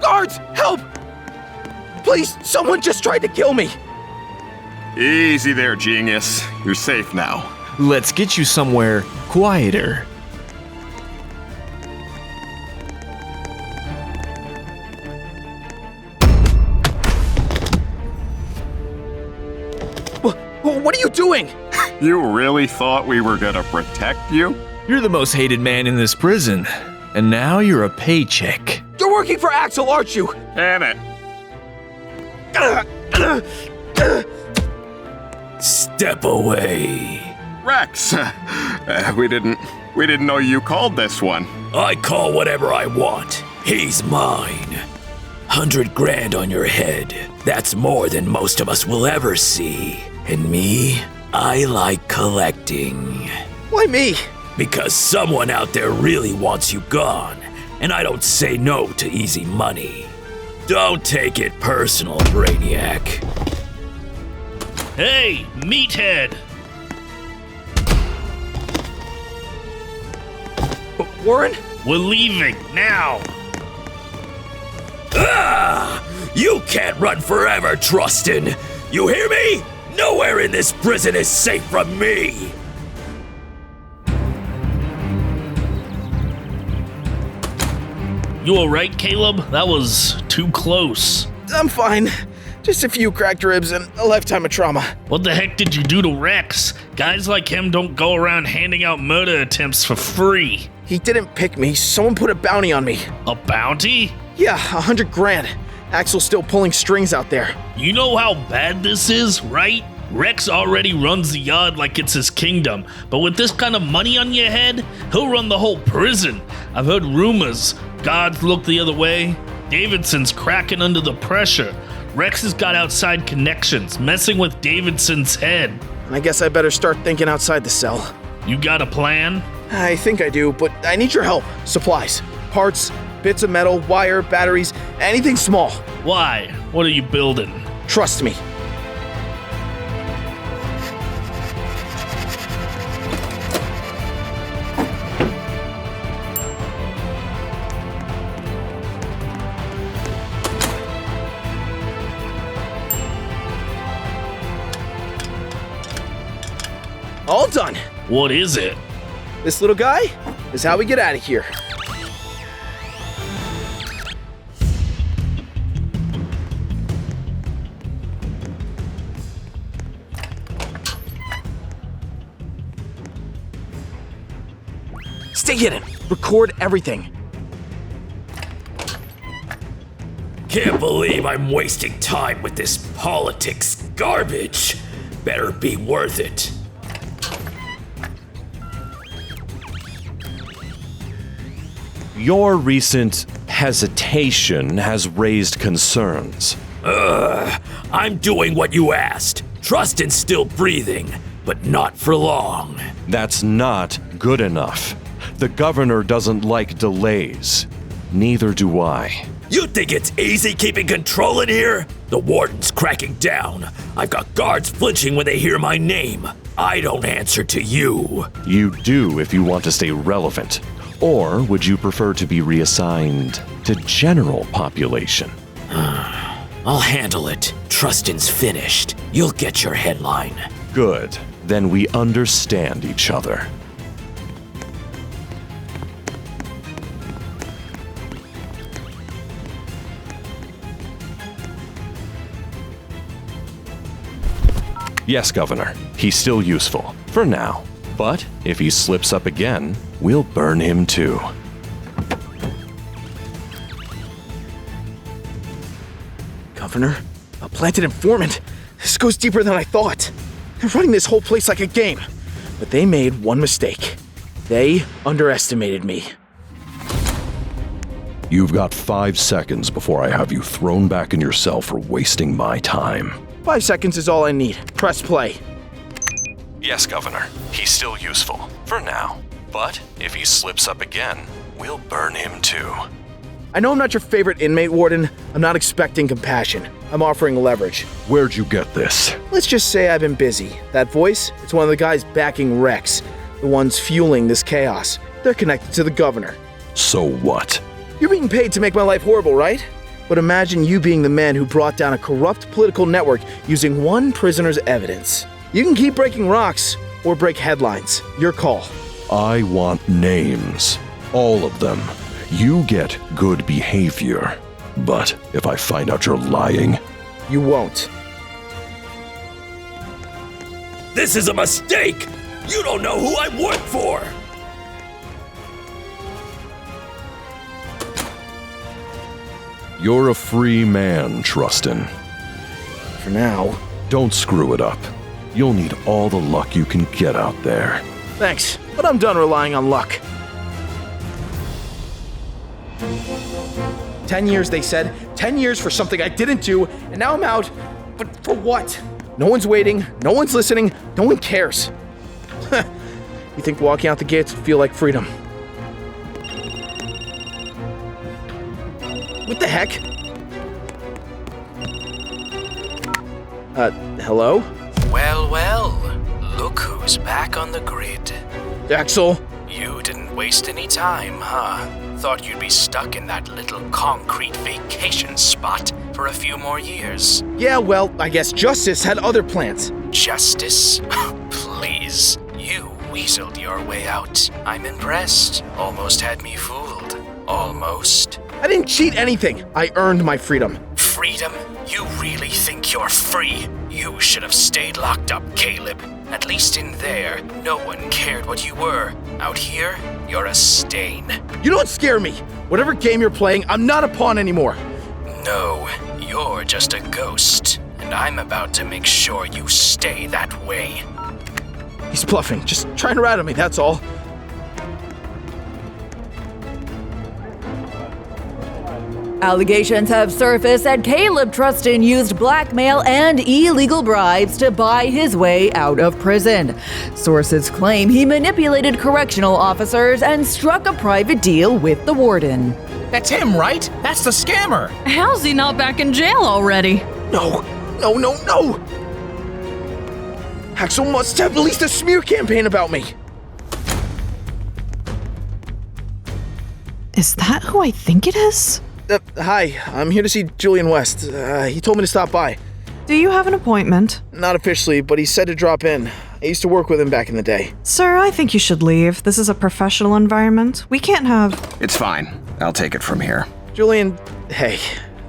Guards, help! Please, someone just tried to kill me. Easy there, genius. You're safe now. Let's get you somewhere quieter. What are you doing? You really thought we were gonna protect you? You're the most hated man in this prison, and now you're a paycheck. You're working for Axel, aren't you? Damn it. Step away. Rex, we didn't know you called this one. I call whatever I want. He's mine. 100 grand on your head. That's more than most of us will ever see. And me, I like collecting. Why me? Because someone out there really wants you gone, and I don't say no to easy money. Don't take it personal, Brainiac. Hey, meathead! Warren? We're leaving, now! Ah! You can't run forever, Trustin! You hear me? Nowhere in this prison is safe from me! You alright, Kaleb? That was too close. I'm fine. Just a few cracked ribs and a lifetime of trauma. What the heck did you do to Rex? Guys like him don't go around handing out murder attempts for free. He didn't pick me. Someone put a bounty on me. A bounty? Yeah, 100 grand. Axel's still pulling strings out there. You know how bad this is, right? Rex already runs the yard like it's his kingdom, but with this kind of money on your head, he'll run the whole prison. I've heard rumors. Guards look the other way. Davidson's cracking under the pressure. Rex has got outside connections, messing with Davidson's head. I guess I better start thinking outside the cell. You got a plan? I think I do, but I need your help. Supplies, parts, bits of metal, wire, batteries, anything small. Why? What are you building? Trust me. All done. What is it? This little guy is how we get out of here. Stay hidden. Record everything. Can't believe I'm wasting time with this politics garbage. Better be worth it. Your recent hesitation has raised concerns. I'm doing what you asked. Trustin's still breathing, but not for long. That's not good enough. The governor doesn't like delays. Neither do I. You think it's easy keeping control in here? The warden's cracking down. I've got guards flinching when they hear my name. I don't answer to you. You do if you want to stay relevant. Or would you prefer to be reassigned to general population? I'll handle it. Trustin's finished. You'll get your headline. Good. Then we understand each other. Yes, Governor. He's still useful. For now. But if he slips up again, we'll burn him too. Governor, a planted informant. This goes deeper than I thought. They're running this whole place like a game. But they made one mistake. They underestimated me. You've got 5 seconds before I have you thrown back in your cell for wasting my time. 5 seconds is all I need. Press play. Yes, Governor. He's still useful. For now. But if he slips up again, we'll burn him too. I know I'm not your favorite inmate, Warden. I'm not expecting compassion. I'm offering leverage. Where'd you get this? Let's just say I've been busy. That voice, it's one of the guys backing Rex. The ones fueling this chaos. They're connected to the governor. So what? You're being paid to make my life horrible, right? But imagine you being the man who brought down a corrupt political network using one prisoner's evidence. You can keep breaking rocks or break headlines. Your call. I want names. All of them. You get good behavior. But if I find out you're lying... You won't. This is a mistake! You don't know who I work for! You're a free man, Trustin. For now. Don't screw it up. You'll need all the luck you can get out there. Thanks, but I'm done relying on luck. 10 years, they said. 10 years for something I didn't do, and now I'm out. But for what? No one's waiting, no one's listening, no one cares. You think walking out the gates would feel like freedom? What the heck? Hello? Well, look who's back on the grid. Axel? You didn't waste any time, huh? Thought you'd be stuck in that little concrete vacation spot for a few more years. Yeah, well, I guess Justice had other plans. Justice? Please. You weaseled your way out. I'm impressed. Almost had me fooled. Almost. I didn't cheat anything. I earned my freedom. Freedom? You really think you're free? You should have stayed locked up, Kaleb. At least in there, no one cared what you were. Out here, you're a stain. You don't scare me. Whatever game you're playing, I'm not a pawn anymore. No, you're just a ghost. And I'm about to make sure you stay that way. He's bluffing, just trying to rattle me, that's all. Allegations have surfaced that Kaleb Trustin used blackmail and illegal bribes to buy his way out of prison. Sources claim he manipulated correctional officers and struck a private deal with the warden. That's him, right? That's the scammer. How's he not back in jail already? No. Axel must have released a smear campaign about me. Is that who I think it is? Hi, I'm here to see Julian West. He told me to stop by. Do you have an appointment? Not officially, but he said to drop in. I used to work with him back in the day. Sir, I think you should leave. This is a professional environment. We can't have... It's fine. I'll take it from here. Julian, hey,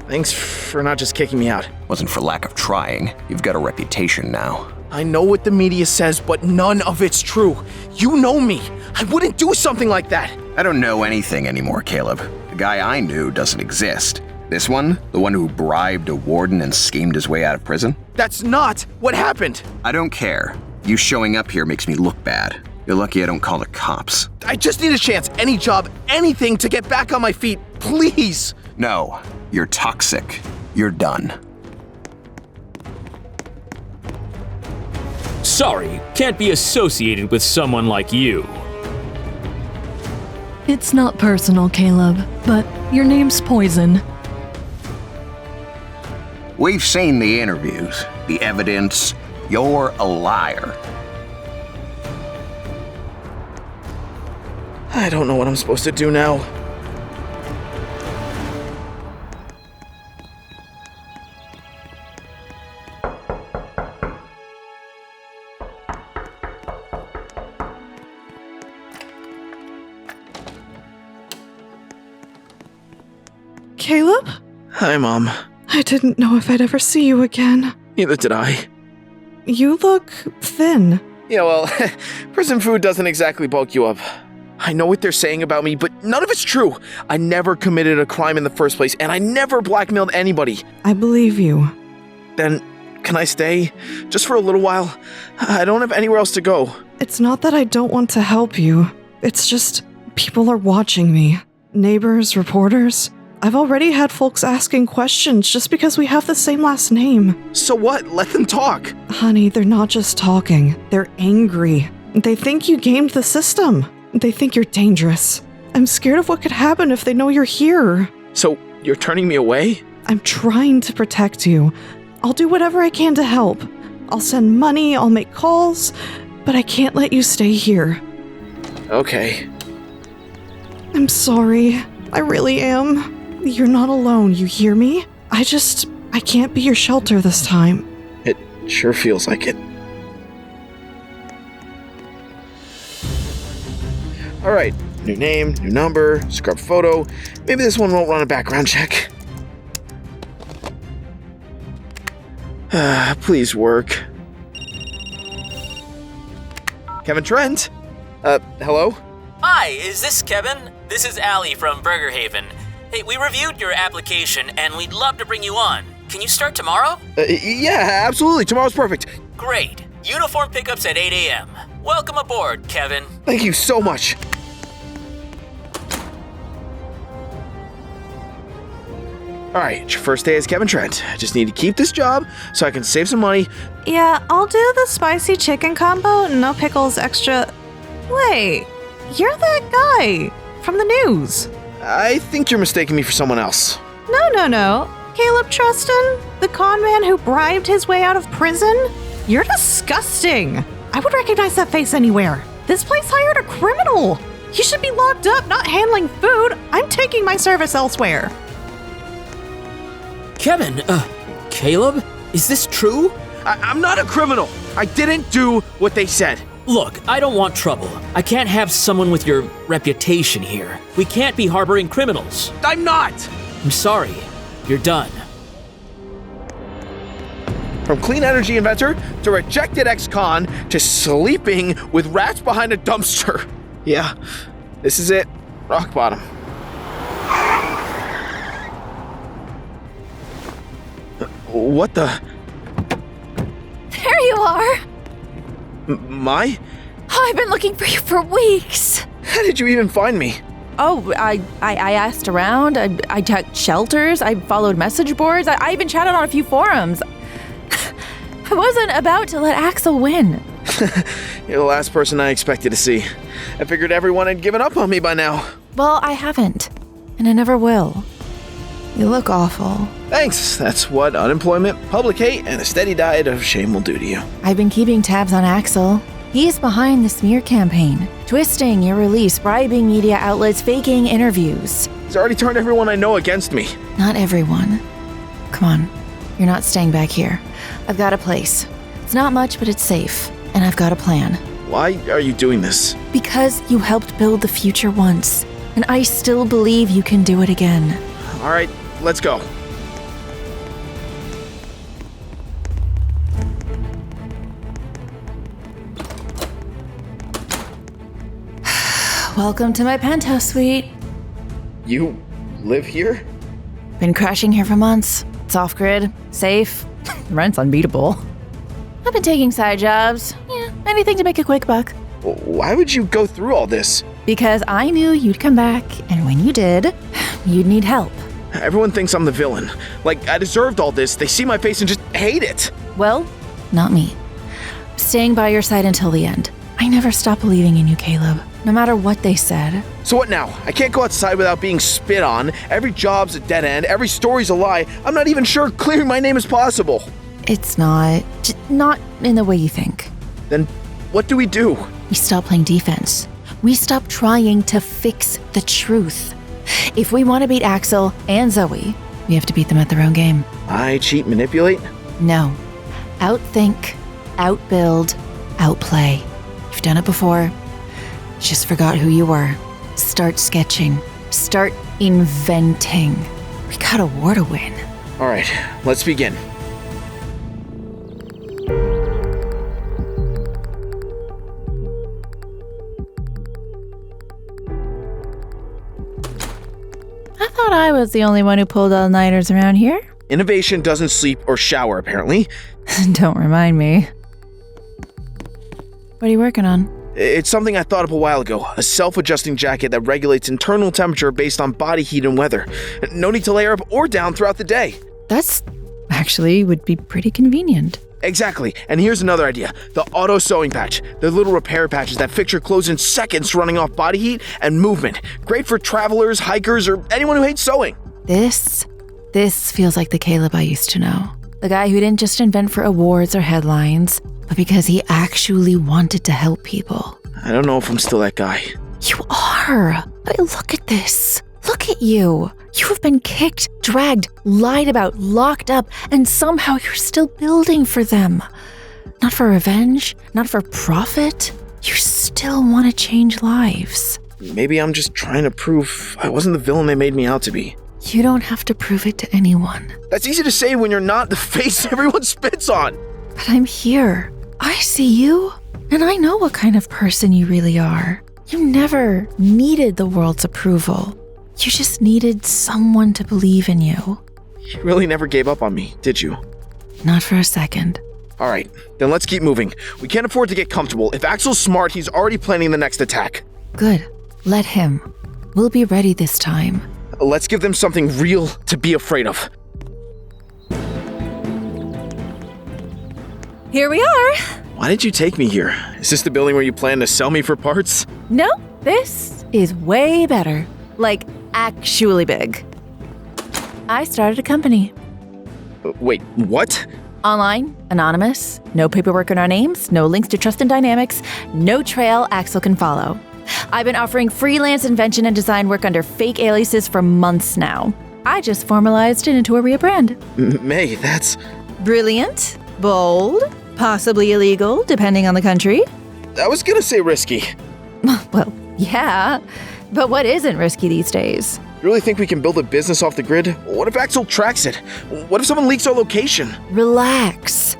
thanks for not just kicking me out. Wasn't for lack of trying. You've got a reputation now. I know what the media says, but none of it's true. You know me. I wouldn't do something like that. I don't know anything anymore, Kaleb. The guy I knew doesn't exist. This one? The one who bribed a warden and schemed his way out of prison? That's not what happened. I don't care. You showing up here makes me look bad. You're lucky I don't call the cops. I just need a chance, any job, anything to get back on my feet, please. No, you're toxic. You're done. Sorry, can't be associated with someone like you. It's not personal, Kaleb, but your name's poison. We've seen the interviews, the evidence. You're a liar. I don't know what I'm supposed to do now. Kaleb? Hi, Mom. I didn't know if I'd ever see you again. Neither did I. You look thin. Yeah, well, prison food doesn't exactly bulk you up. I know what they're saying about me, but none of it's true. I never committed a crime in the first place, and I never blackmailed anybody. I believe you. Then, can I stay? Just for a little while? I don't have anywhere else to go. It's not that I don't want to help you. It's just people are watching me. Neighbors, reporters. I've already had folks asking questions just because we have the same last name. So what? Let them talk. Honey, they're not just talking. They're angry. They think you gamed the system. They think you're dangerous. I'm scared of what could happen if they know you're here. So, you're turning me away? I'm trying to protect you. I'll do whatever I can to help. I'll send money, I'll make calls, but I can't let you stay here. Okay. I'm sorry. I really am. You're not alone, you hear me? I can't be your shelter this time. It sure feels like it. Alright, new name, new number, scrub photo. Maybe this one won't run a background check. Please work. Kevin Trent? Hello? Hi, is this Kevin? This is Allie from Burger Haven. Hey, we reviewed your application and we'd love to bring you on. Can you start tomorrow? Yeah, absolutely. Tomorrow's perfect. Great. Uniform pickups at 8 a.m. Welcome aboard, Kevin. Thank you so much. Alright, it's your first day as Kevin Trent. I just need to keep this job so I can save some money. Yeah, I'll do the spicy chicken combo, no pickles, extra... Wait, you're that guy from the news. I think you're mistaking me for someone else. No. Kaleb Trustin, the con man who bribed his way out of prison? You're disgusting. I would recognize that face anywhere. This place hired a criminal. He should be locked up, not handling food. I'm taking my service elsewhere. Kevin, Kaleb, is this true? I'm not a criminal. I didn't do what they said. Look, I don't want trouble. I can't have someone with your reputation here. We can't be harboring criminals. I'm not! I'm sorry. You're done. From clean energy inventor to rejected ex-con to sleeping with rats behind a dumpster. Yeah, this is it. Rock bottom. What the? There you are! My? Oh, I've been looking for you for weeks. How did you even find me? Oh, I asked around. I checked shelters. I followed message boards. I even chatted on a few forums. I wasn't about to let Axel win. You're the last person I expected to see. I figured everyone had given up on me by now. Well, I haven't. And I never will. You look awful. Thanks. That's what unemployment, public hate, and a steady diet of shame will do to you. I've been keeping tabs on Axel. He's behind the smear campaign, twisting your release, bribing media outlets, faking interviews. He's already turned everyone I know against me. Not everyone. Come on, you're not staying back here. I've got a place. It's not much, but it's safe. And I've got a plan. Why are you doing this? Because you helped build the future once. And I still believe you can do it again. All right, let's go. Welcome to my penthouse suite. You live here? Been crashing here for months. It's off-grid, safe, rent's unbeatable. I've been taking side jobs. Yeah, anything to make a quick buck. Why would you go through all this? Because I knew you'd come back, and when you did, you'd need help. Everyone thinks I'm the villain. Like, I deserved all this. They see my face and just hate it. Well, not me. Staying by your side until the end. I never stop believing in you, Kaleb. no matter what they said. So what now? I can't go outside without being spit on. Every job's a dead end. Every story's a lie. I'm not even sure clearing my name is possible. It's not in the way you think. Then what do? We stop playing defense. We stop trying to fix the truth. If we want to beat Axel and Zoe, we have to beat them at their own game. I cheat, manipulate? No. Outthink, outbuild, outplay. You've done it before. Just forgot who you were. Start sketching. Start inventing. We got a war to win. All right, let's begin. I thought I was the only one who pulled all-nighters around here. Innovation doesn't sleep or shower, apparently. Don't remind me. What are you working on? It's something I thought up a while ago. A self-adjusting jacket that regulates internal temperature based on body heat and weather. No need to layer up or down throughout the day. That's actually would be pretty convenient. Exactly. And here's another idea. The auto sewing patch. They're little repair patches that fix your clothes in seconds, running off body heat and movement. Great for travelers, hikers, or anyone who hates sewing. This feels like the Kaleb I used to know. The guy who didn't just invent for awards or headlines, but because he actually wanted to help people. I don't know if I'm still that guy. You are. Look at this. Look at you. You have been kicked, dragged, lied about, locked up, and somehow you're still building for them. Not for revenge, not for profit. You still want to change lives. Maybe I'm just trying to prove I wasn't the villain they made me out to be. You don't have to prove it to anyone. That's easy to say when you're not the face everyone spits on. But I'm here. I see you, and I know what kind of person you really are. You never needed the world's approval. You just needed someone to believe in you. You really never gave up on me, did you? Not for a second. All right, then let's keep moving. We can't afford to get comfortable. If Axel's smart, he's already planning the next attack. Good. Let him. We'll be ready this time. Let's give them something real to be afraid of. Here we are. Why did you take me here? Is this the building where you plan to sell me for parts? No, this is way better. Like, actually big. I started a company. Wait, what? Online, anonymous, no paperwork in our names, no links to trust and dynamics, no trail Axel can follow. I've been offering freelance invention and design work under fake aliases for months now. I just formalized it into a rebrand. May, that's... Brilliant, bold, possibly illegal, depending on the country. I was gonna say risky. Well, yeah, but what isn't risky these days? You really think we can build a business off the grid? What if Axel tracks it? What if someone leaks our location? Relax.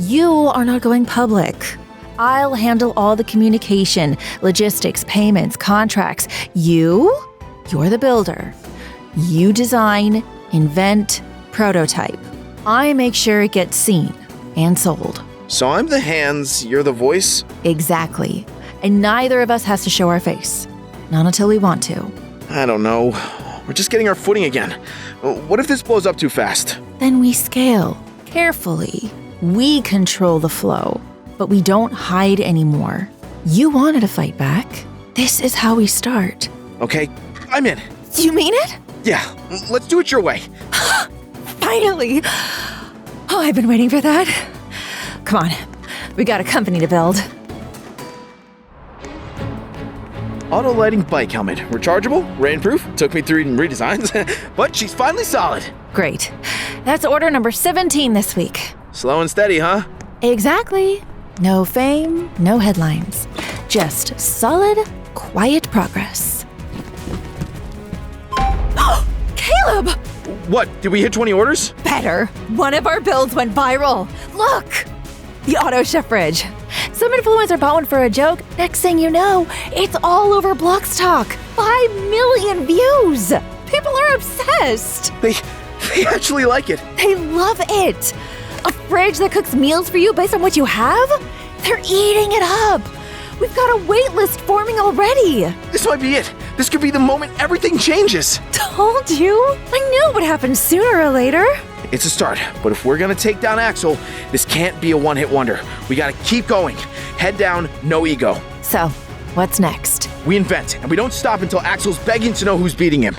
You are not going public. I'll handle all the communication, logistics, payments, contracts. You're the builder. You design, invent, prototype. I make sure it gets seen and sold. So I'm the hands, you're the voice? Exactly. And neither of us has to show our face. Not until we want to. I don't know. We're just getting our footing again. What if this blows up too fast? Then we scale, carefully. We control the flow, but we don't hide anymore. You wanted to fight back. This is how we start. Okay, I'm in. You mean it? Yeah, let's do it your way. Finally! Oh, I've been waiting for that. Come on, we got a company to build. Auto lighting bike helmet. Rechargeable, rainproof, took me 3 redesigns, but she's finally solid. Great. That's order number 17 this week. Slow and steady, huh? Exactly. No fame, no headlines. Just solid, quiet progress. Caleb! What, did we hit 20 orders? Better. One of our builds went viral. Look! The auto chef fridge. Some influencer bought one for a joke. Next thing you know, it's all over Bloxtalk. 5 million views. People are obsessed. They actually like it. They love it. A fridge that cooks meals for you based on what you have? They're eating it up. We've got a wait list forming already. This might be it. This could be the moment everything changes. Told you. I knew it would happen sooner or later. It's a start, but if we're gonna take down Axel, this can't be a one-hit wonder. We gotta keep going. Head down, no ego. So, what's next? We invent, and we don't stop until Axel's begging to know who's beating him.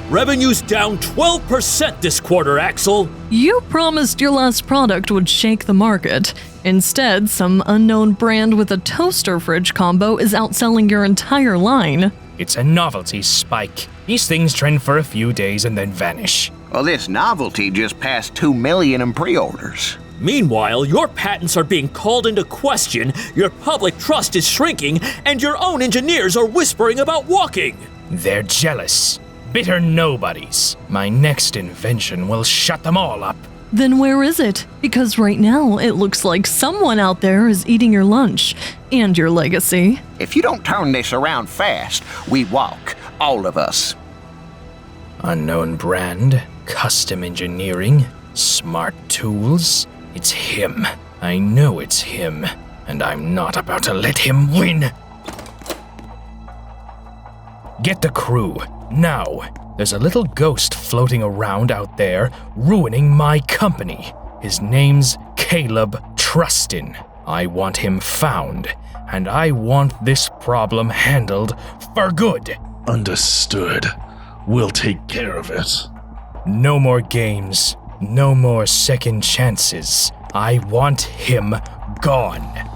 Revenue's down 12% this quarter, Axel. You promised your last product would shake the market. Instead, some unknown brand with a toaster fridge combo is outselling your entire line. It's a novelty spike. These things trend for a few days and then vanish. Well, this novelty just passed 2 million in pre-orders. Meanwhile, your patents are being called into question, your public trust is shrinking, and your own engineers are whispering about walking. They're jealous. Bitter nobodies. My next invention will shut them all up. Then where is it? Because right now, it looks like someone out there is eating your lunch and your legacy. If you don't turn this around fast, we walk. All of us. Unknown brand, custom engineering, smart tools. It's him. I know it's him. And I'm not about to let him win. Get the crew. Now, there's a little ghost floating around out there, ruining my company. His name's Kaleb Trustin. I want him found, and I want this problem handled for good. Understood. We'll take care of it. No more games. No more second chances. I want him gone.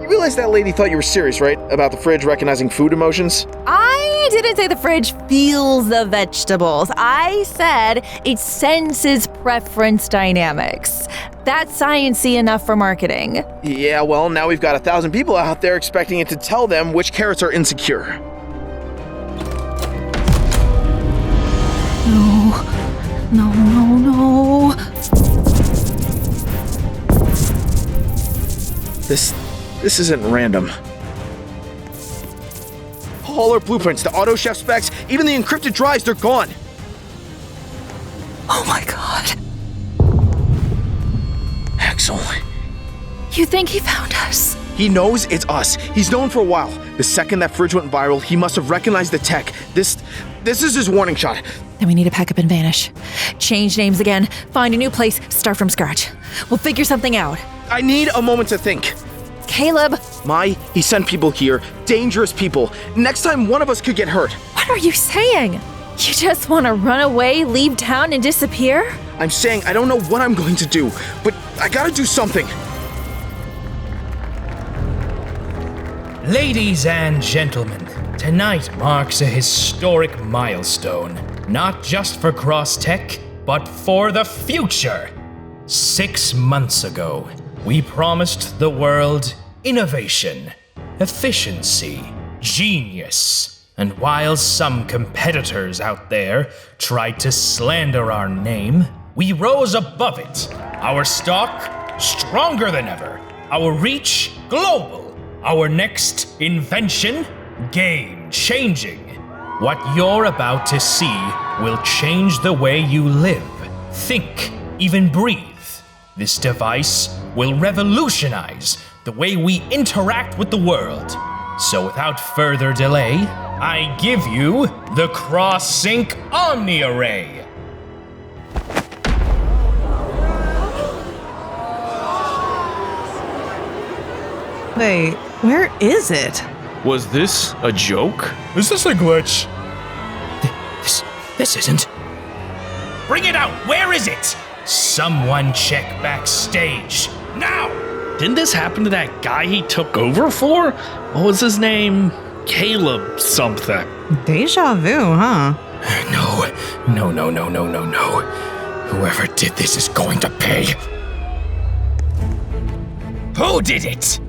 You realize that lady thought you were serious, right? About the fridge recognizing food emotions? I didn't say the fridge feels the vegetables. I said it senses preference dynamics. That's sciencey enough for marketing. Yeah, well, now we've got 1,000 people out there expecting it to tell them which carrots are insecure. No. This isn't random. All our blueprints, the auto chef specs, even the encrypted drives, they're gone. Oh my god. Axel. You think he found us? He knows it's us. He's known for a while. The second that fridge went viral, he must have recognized the tech. This is his warning shot. Then we need to pack up and vanish. Change names again, find a new place, start from scratch. We'll figure something out. I need a moment to think. Kaleb! He sent people here. Dangerous people. Next time, one of us could get hurt. What are you saying? You just want to run away, leave town, and disappear? I'm saying I don't know what I'm going to do, but I gotta do something. Ladies and gentlemen, tonight marks a historic milestone, not just for Crosstech, but for the future. 6 months ago, we promised the world innovation, efficiency, genius. And while some competitors out there tried to slander our name, we rose above it. Our stock, stronger than ever. Our reach, global. Our next invention, game-changing. What you're about to see will change the way you live, think, even breathe. This device will revolutionize the way we interact with the world. So without further delay, I give you the Cross-Sync Omni Array. Wait, where is it? Was this a joke? Is this a glitch? This isn't. Bring it out! Where is it? Someone check backstage. Now! Didn't this happen to that guy he took over for? What was his name? Kaleb something. Deja vu, huh? No. Whoever did this is going to pay. Who did it?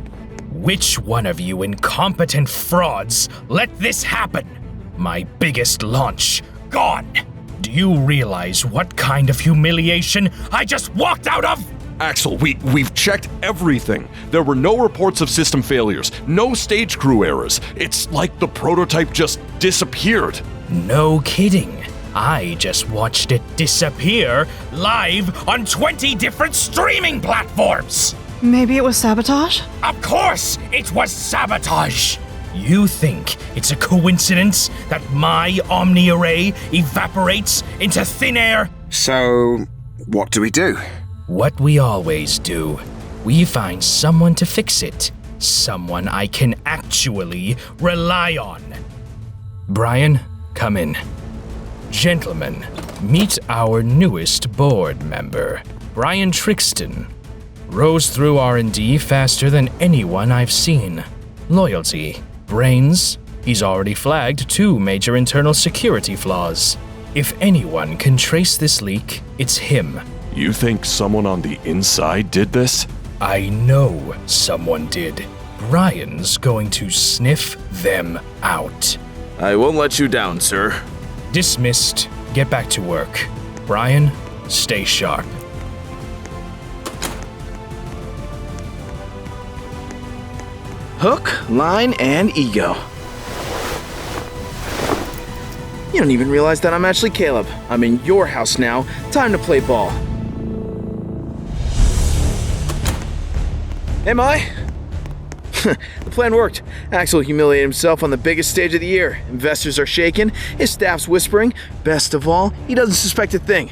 Which one of you incompetent frauds let this happen? My biggest launch, gone. Do you realize what kind of humiliation I just walked out of? Axel, we've checked everything. There were no reports of system failures, no stage crew errors. It's like the prototype just disappeared. No kidding. I just watched it disappear live on 20 different streaming platforms. Maybe it was sabotage? Of course it was sabotage! You think it's a coincidence that my Omni Array evaporates into thin air? So, what do we do? What we always do. We find someone to fix it. Someone I can actually rely on. Brian, come in. Gentlemen, meet our newest board member, Brian Trixton. Rose through R&D faster than anyone I've seen. Loyalty, brains, he's already flagged 2 major internal security flaws. If anyone can trace this leak, it's him. You think someone on the inside did this? I know someone did. Brian's going to sniff them out. I won't let you down, sir. Dismissed. Get back to work. Brian, stay sharp. Hook, line, and ego. You don't even realize that I'm actually Kaleb. I'm in your house now. Time to play ball. Am I? The plan worked. Axel humiliated himself on the biggest stage of the year. Investors are shaken, his staff's whispering. Best of all, he doesn't suspect a thing.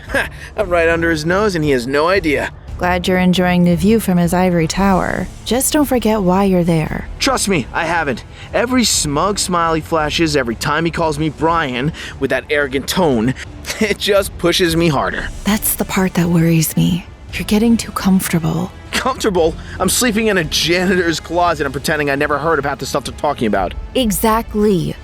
I'm right under his nose and he has no idea. Glad you're enjoying the view from his ivory tower. Just don't forget why you're there. Trust me, I haven't. Every smug smile he flashes every time he calls me Brian with that arrogant tone, it just pushes me harder. That's the part that worries me. You're getting too comfortable. Comfortable? I'm sleeping in a janitor's closet and pretending I never heard about the stuff they're talking about. Exactly.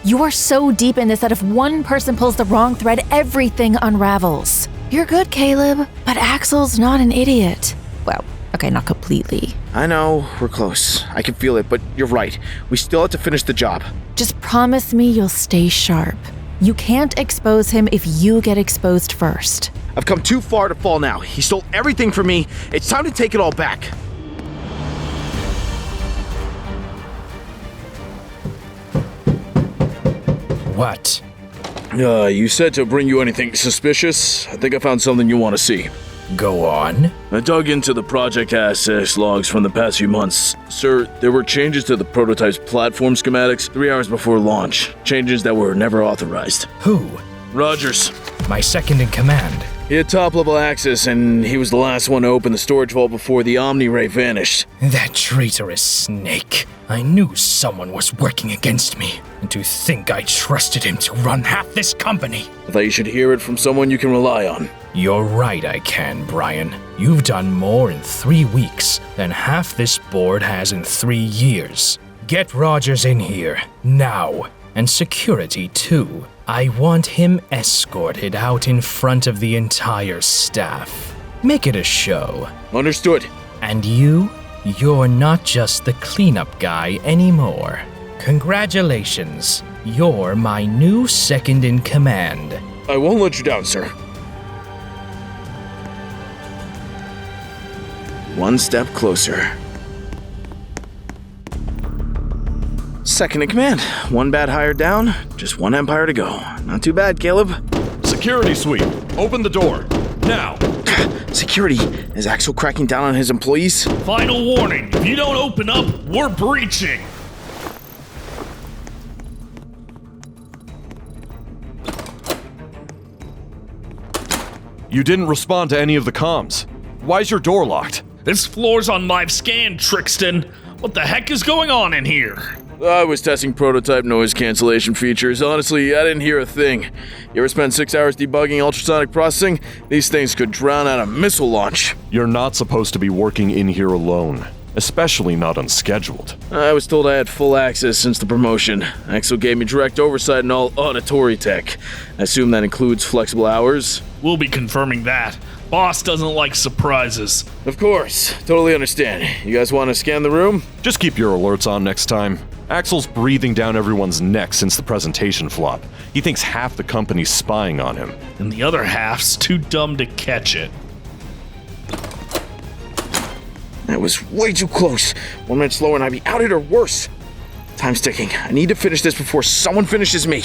You are so deep in this that if one person pulls the wrong thread, everything unravels. You're good, Kaleb, but Axel's not an idiot. Well, okay, not completely. I know, we're close. I can feel it, but you're right. We still have to finish the job. Just promise me you'll stay sharp. You can't expose him if you get exposed first. I've come too far to fall now. He stole everything from me. It's time to take it all back. What? You said to bring you anything suspicious. I think I found something you want to see. Go on. I dug into the project access logs from the past few months. Sir, there were changes to the prototype's platform schematics 3 hours before launch. Changes that were never authorized. Who? Rogers. My second in command. He had top-level access, and he was the last one to open the storage vault before the Omni Ray vanished. That traitorous snake. I knew someone was working against me. And to think I trusted him to run half this company. I thought you should hear it from someone you can rely on. You're right, I can, Brian. You've done more in 3 weeks than half this board has in 3 years. Get Rogers in here, now. And security, too. I want him escorted out in front of the entire staff. Make it a show. Understood. And you're not just the cleanup guy anymore. Congratulations. You're my new second in command. I won't let you down, sir. One step closer. Second in command. One bad hire down, just one empire to go. Not too bad, Kaleb. Security sweep. Open the door. Now. Security. Is Axel cracking down on his employees? Final warning. If you don't open up, we're breaching. You didn't respond to any of the comms. Why's your door locked? This floor's on live scan, Trixton. What the heck is going on in here? I was testing prototype noise cancellation features. Honestly, I didn't hear a thing. You ever spend 6 hours debugging ultrasonic processing? These things could drown out a missile launch. You're not supposed to be working in here alone, especially not unscheduled. I was told I had full access since the promotion. Axel gave me direct oversight in all auditory tech. I assume that includes flexible hours? We'll be confirming that. Boss doesn't like surprises. Of course. Totally understand. You guys want to scan the room? Just keep your alerts on next time. Axel's breathing down everyone's neck since the presentation flop. He thinks half the company's spying on him. And the other half's too dumb to catch it. That was way too close. 1 minute slower and I'd be outed or worse. Time's ticking. I need to finish this before someone finishes me.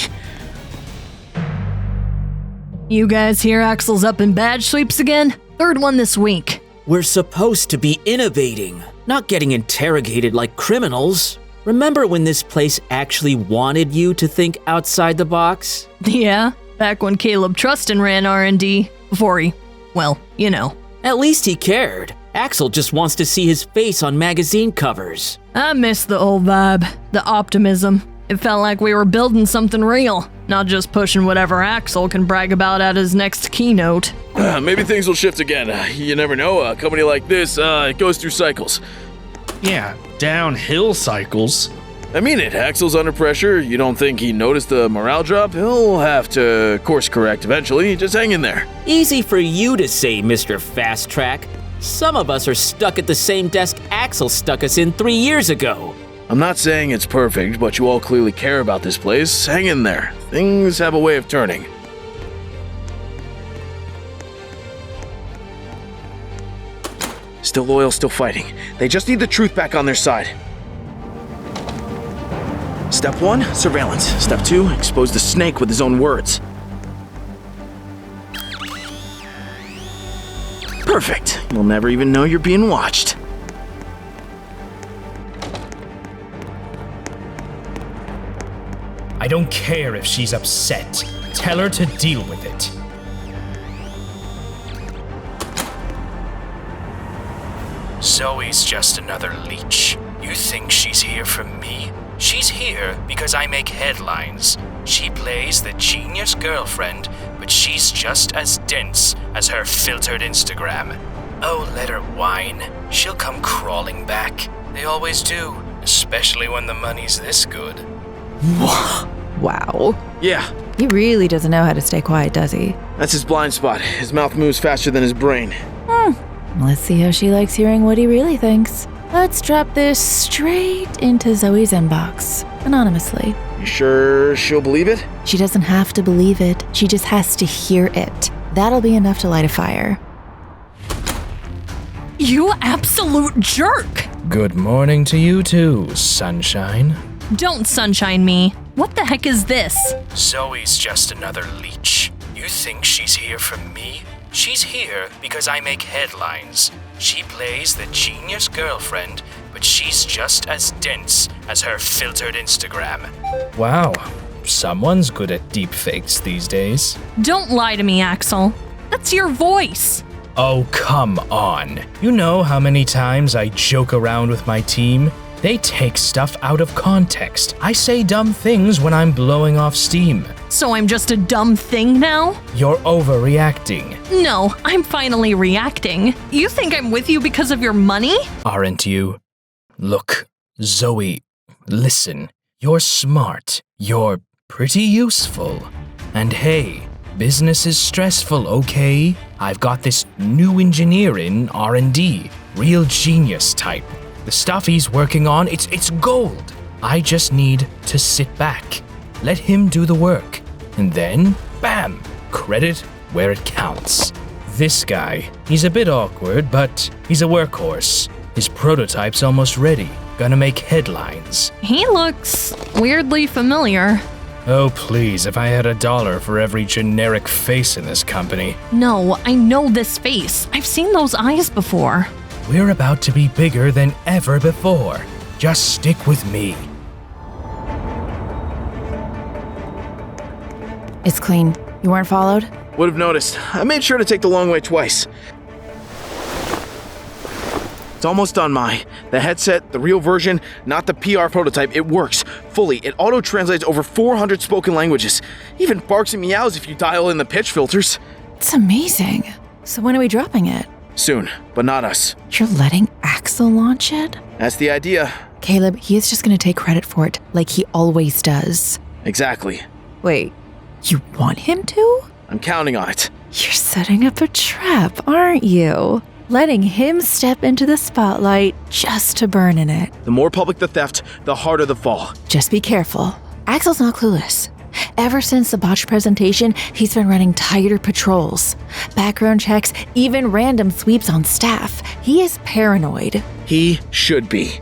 You guys hear Axel's up in badge sweeps again? 3rd one this week. We're supposed to be innovating, not getting interrogated like criminals. Remember when this place actually wanted you to think outside the box? Yeah, back when Kaleb Trustin ran R&D. Before he, well, you know. At least he cared. Axel just wants to see his face on magazine covers. I miss the old vibe, the optimism. It felt like we were building something real, not just pushing whatever Axel can brag about at his next keynote. Maybe things will shift again. You never know. A company like this, it goes through cycles. Yeah, downhill cycles. I mean it. Axel's under pressure. You don't think he noticed the morale drop? He'll have to course correct eventually. Just hang in there. Easy for you to say, Mr. Fast Track. Some of us are stuck at the same desk Axel stuck us in 3 years ago. I'm not saying it's perfect, but you all clearly care about this place. Hang in there. Things have a way of turning. Still loyal, still fighting. They just need the truth back on their side. Step 1, surveillance. Step 2, expose the snake with his own words. Perfect. You'll never even know you're being watched. I don't care if she's upset. Tell her to deal with it. Zoe's just another leech. You think she's here for me? She's here because I make headlines. She plays the genius girlfriend, but she's just as dense as her filtered Instagram. Oh, let her whine. She'll come crawling back. They always do, especially when the money's this good. Wow. Yeah, He really doesn't know how to stay quiet, does he? that's his blind spot. His mouth moves faster than his brain. Let's see how she likes hearing what he really thinks. Let's drop this straight into Zoe's inbox, anonymously. You sure she'll believe it? She doesn't have to believe it. She just has to hear it. That'll be enough to light a fire. You absolute jerk! Good morning to you too, sunshine. Don't sunshine me. What the heck is this? Zoe's just another leech. You think she's here for me? She's here because I make headlines. She plays the genius girlfriend, but she's just as dense as her filtered Instagram. Wow, someone's good at deepfakes these days. Don't lie to me, Axel. That's your voice. Oh, come on. You know how many times I joke around with my team? They take stuff out of context. I say dumb things when I'm blowing off steam. So I'm just a dumb thing now? You're overreacting. No, I'm finally reacting. You think I'm with you because of your money? Aren't you? Look, Zoe, listen. You're smart. You're pretty useful. And hey, business is stressful, okay? I've got this new engineer in R&D. Real genius type. The stuff he's working on, it's gold. I just need to sit back. Let him do the work. And then, bam, credit where it counts. This guy, he's a bit awkward, but he's a workhorse. His prototype's almost ready. Gonna make headlines. He looks weirdly familiar. Oh, please, if I had $1 for every generic face in this company. No, I know this face. I've seen those eyes before. We're about to be bigger than ever before. Just stick with me. It's clean. You weren't followed? Would have noticed. I made sure to take the long way twice. It's almost done, Mai. The headset, the real version, not the PR prototype, it works. Fully. It auto-translates over 400 spoken languages. Even barks and meows if you dial in the pitch filters. It's amazing. So when are we dropping it? Soon, but not us. You're letting Axel launch it? That's the idea. Kaleb, he is just gonna take credit for it, like he always does. Exactly. Wait, you want him to? I'm counting on it. You're setting up a trap, aren't you? Letting him step into the spotlight just to burn in it. The more public the theft, the harder the fall. Just be careful. Axel's not clueless. Ever since the botched presentation, he's been running tighter patrols, background checks, even random sweeps on staff. He is paranoid. He should be.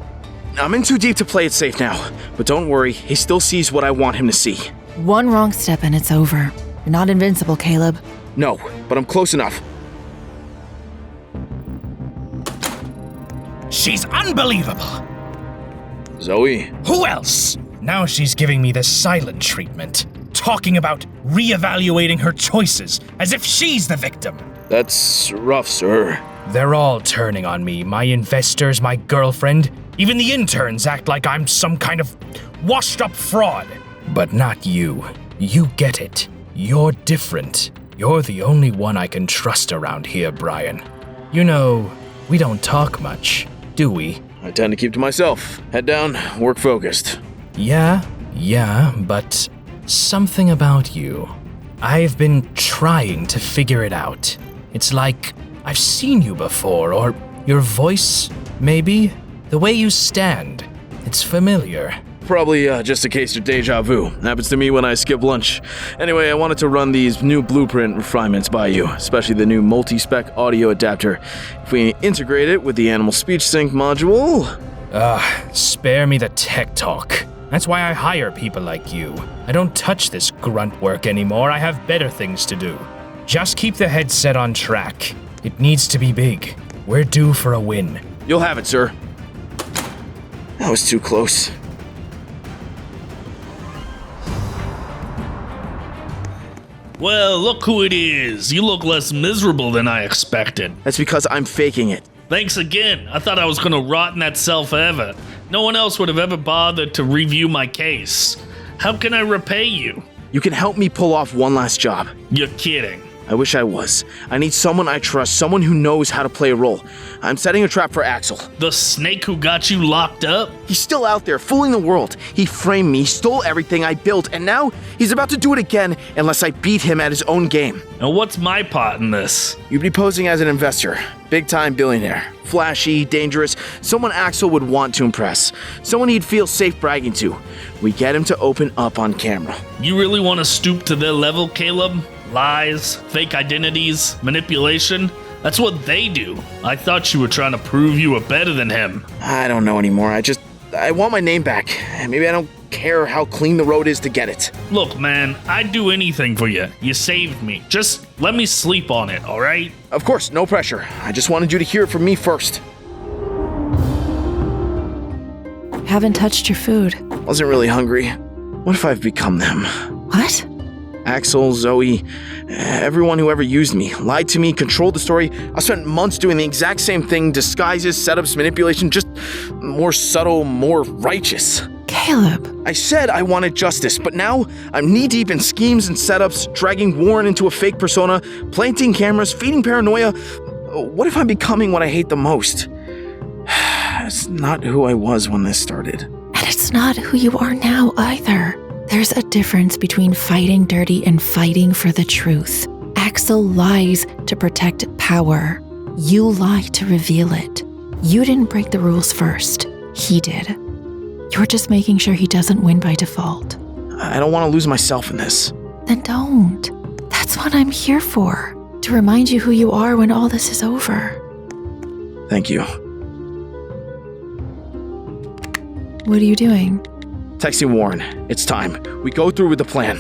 I'm in too deep to play it safe now, but don't worry, he still sees what I want him to see. One wrong step and it's over. You're not invincible, Kaleb. No, but I'm close enough. She's unbelievable. Zoe. Who else? Now she's giving me the silent treatment, talking about reevaluating her choices as if she's the victim. That's rough, sir. They're all turning on me. My investors, my girlfriend, even the interns act like I'm some kind of washed-up fraud. But not you. You get it. You're different. You're the only one I can trust around here, Brian. You know, we don't talk much, do we? I tend to keep to myself. Head down, work focused. Yeah, but something about you. I've been trying to figure it out. It's like I've seen you before, or your voice, maybe? The way you stand. It's familiar. Probably just a case of deja vu. Happens to me when I skip lunch. Anyway, I wanted to run these new blueprint refinements by you, especially the new multi-spec audio adapter. If we integrate it with the animal speech sync module... Spare me the tech talk. That's why I hire people like you. I don't touch this grunt work anymore. I have better things to do. Just keep the headset on track. It needs to be big. We're due for a win. You'll have it, sir. That was too close. Well, look who it is. You look less miserable than I expected. That's because I'm faking it. Thanks again. I thought I was gonna rot in that cell forever. No one else would have ever bothered to review my case. How can I repay you? You can help me pull off one last job. You're kidding. I wish I was. I need someone I trust, someone who knows how to play a role. I'm setting a trap for Axel. The snake who got you locked up? He's still out there, fooling the world. He framed me, stole everything I built, and now he's about to do it again unless I beat him at his own game. And what's my part in this? You'd be posing as an investor. Big-time billionaire. Flashy, dangerous, someone Axel would want to impress. Someone he'd feel safe bragging to. We get him to open up on camera. You really want to stoop to their level, Kaleb? Lies, fake identities, manipulation. That's what they do. I thought you were trying to prove you were better than him. I don't know anymore. I want my name back. Maybe I don't care how clean the road is to get it. Look, man, I'd do anything for you. You saved me. Just let me sleep on it, all right? Of course, no pressure. I just wanted you to hear it from me first. Haven't touched your food. Wasn't really hungry. What if I've become them? What? Axel, Zoe, everyone who ever used me, lied to me, controlled the story. I spent months doing the exact same thing, disguises, setups, manipulation, just more subtle, more righteous. Kaleb. I said I wanted justice, but now I'm knee-deep in schemes and setups, dragging Warren into a fake persona, planting cameras, feeding paranoia. What if I'm becoming what I hate the most? It's not who I was when this started. And it's not who you are now either. There's a difference between fighting dirty and fighting for the truth. Axel lies to protect power. You lie to reveal it. You didn't break the rules first. He did. You're just making sure he doesn't win by default. I don't want to lose myself in this. Then don't. That's what I'm here for. To remind you who you are when all this is over. Thank you. What are you doing? Texting Warren. It's time. We go through with the plan.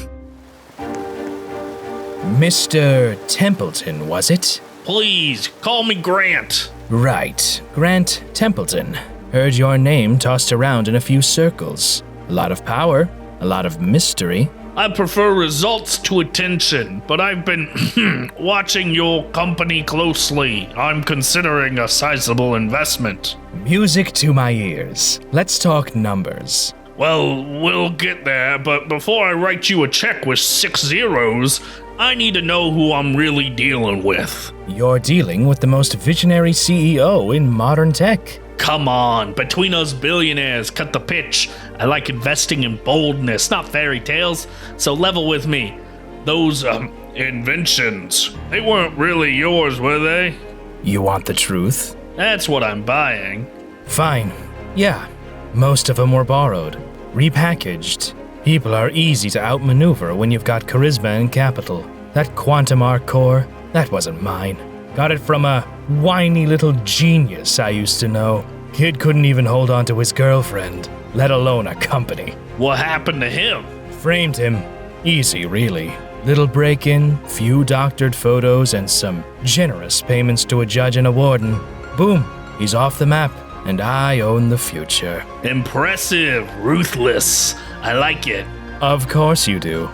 Mr. Templeton, was it? Please, call me Grant. Right. Grant Templeton. Heard your name tossed around in a few circles. A lot of power, a lot of mystery. I prefer results to attention, but I've been watching your company closely. I'm considering a sizable investment. Music to my ears. Let's talk numbers. Well, we'll get there, but before I write you a check with 6 zeros, I need to know who I'm really dealing with. You're dealing with the most visionary CEO in modern tech. Come on, between us billionaires, cut the pitch. I like investing in boldness, not fairy tales, so level with me. Those, inventions, they weren't really yours, were they? You want the truth? That's what I'm buying. Fine. Yeah, most of them were borrowed, repackaged. People are easy to outmaneuver when you've got charisma and capital. That quantum arc core, that wasn't mine. Got it from a whiny little genius I used to know. Kid couldn't even hold on to his girlfriend, let alone a company. What happened to him? Framed him. Easy, really. Little break-in, few doctored photos, and some generous payments to a judge and a warden. Boom, he's off the map, and I own the future. Impressive, ruthless. I like it. Of course you do.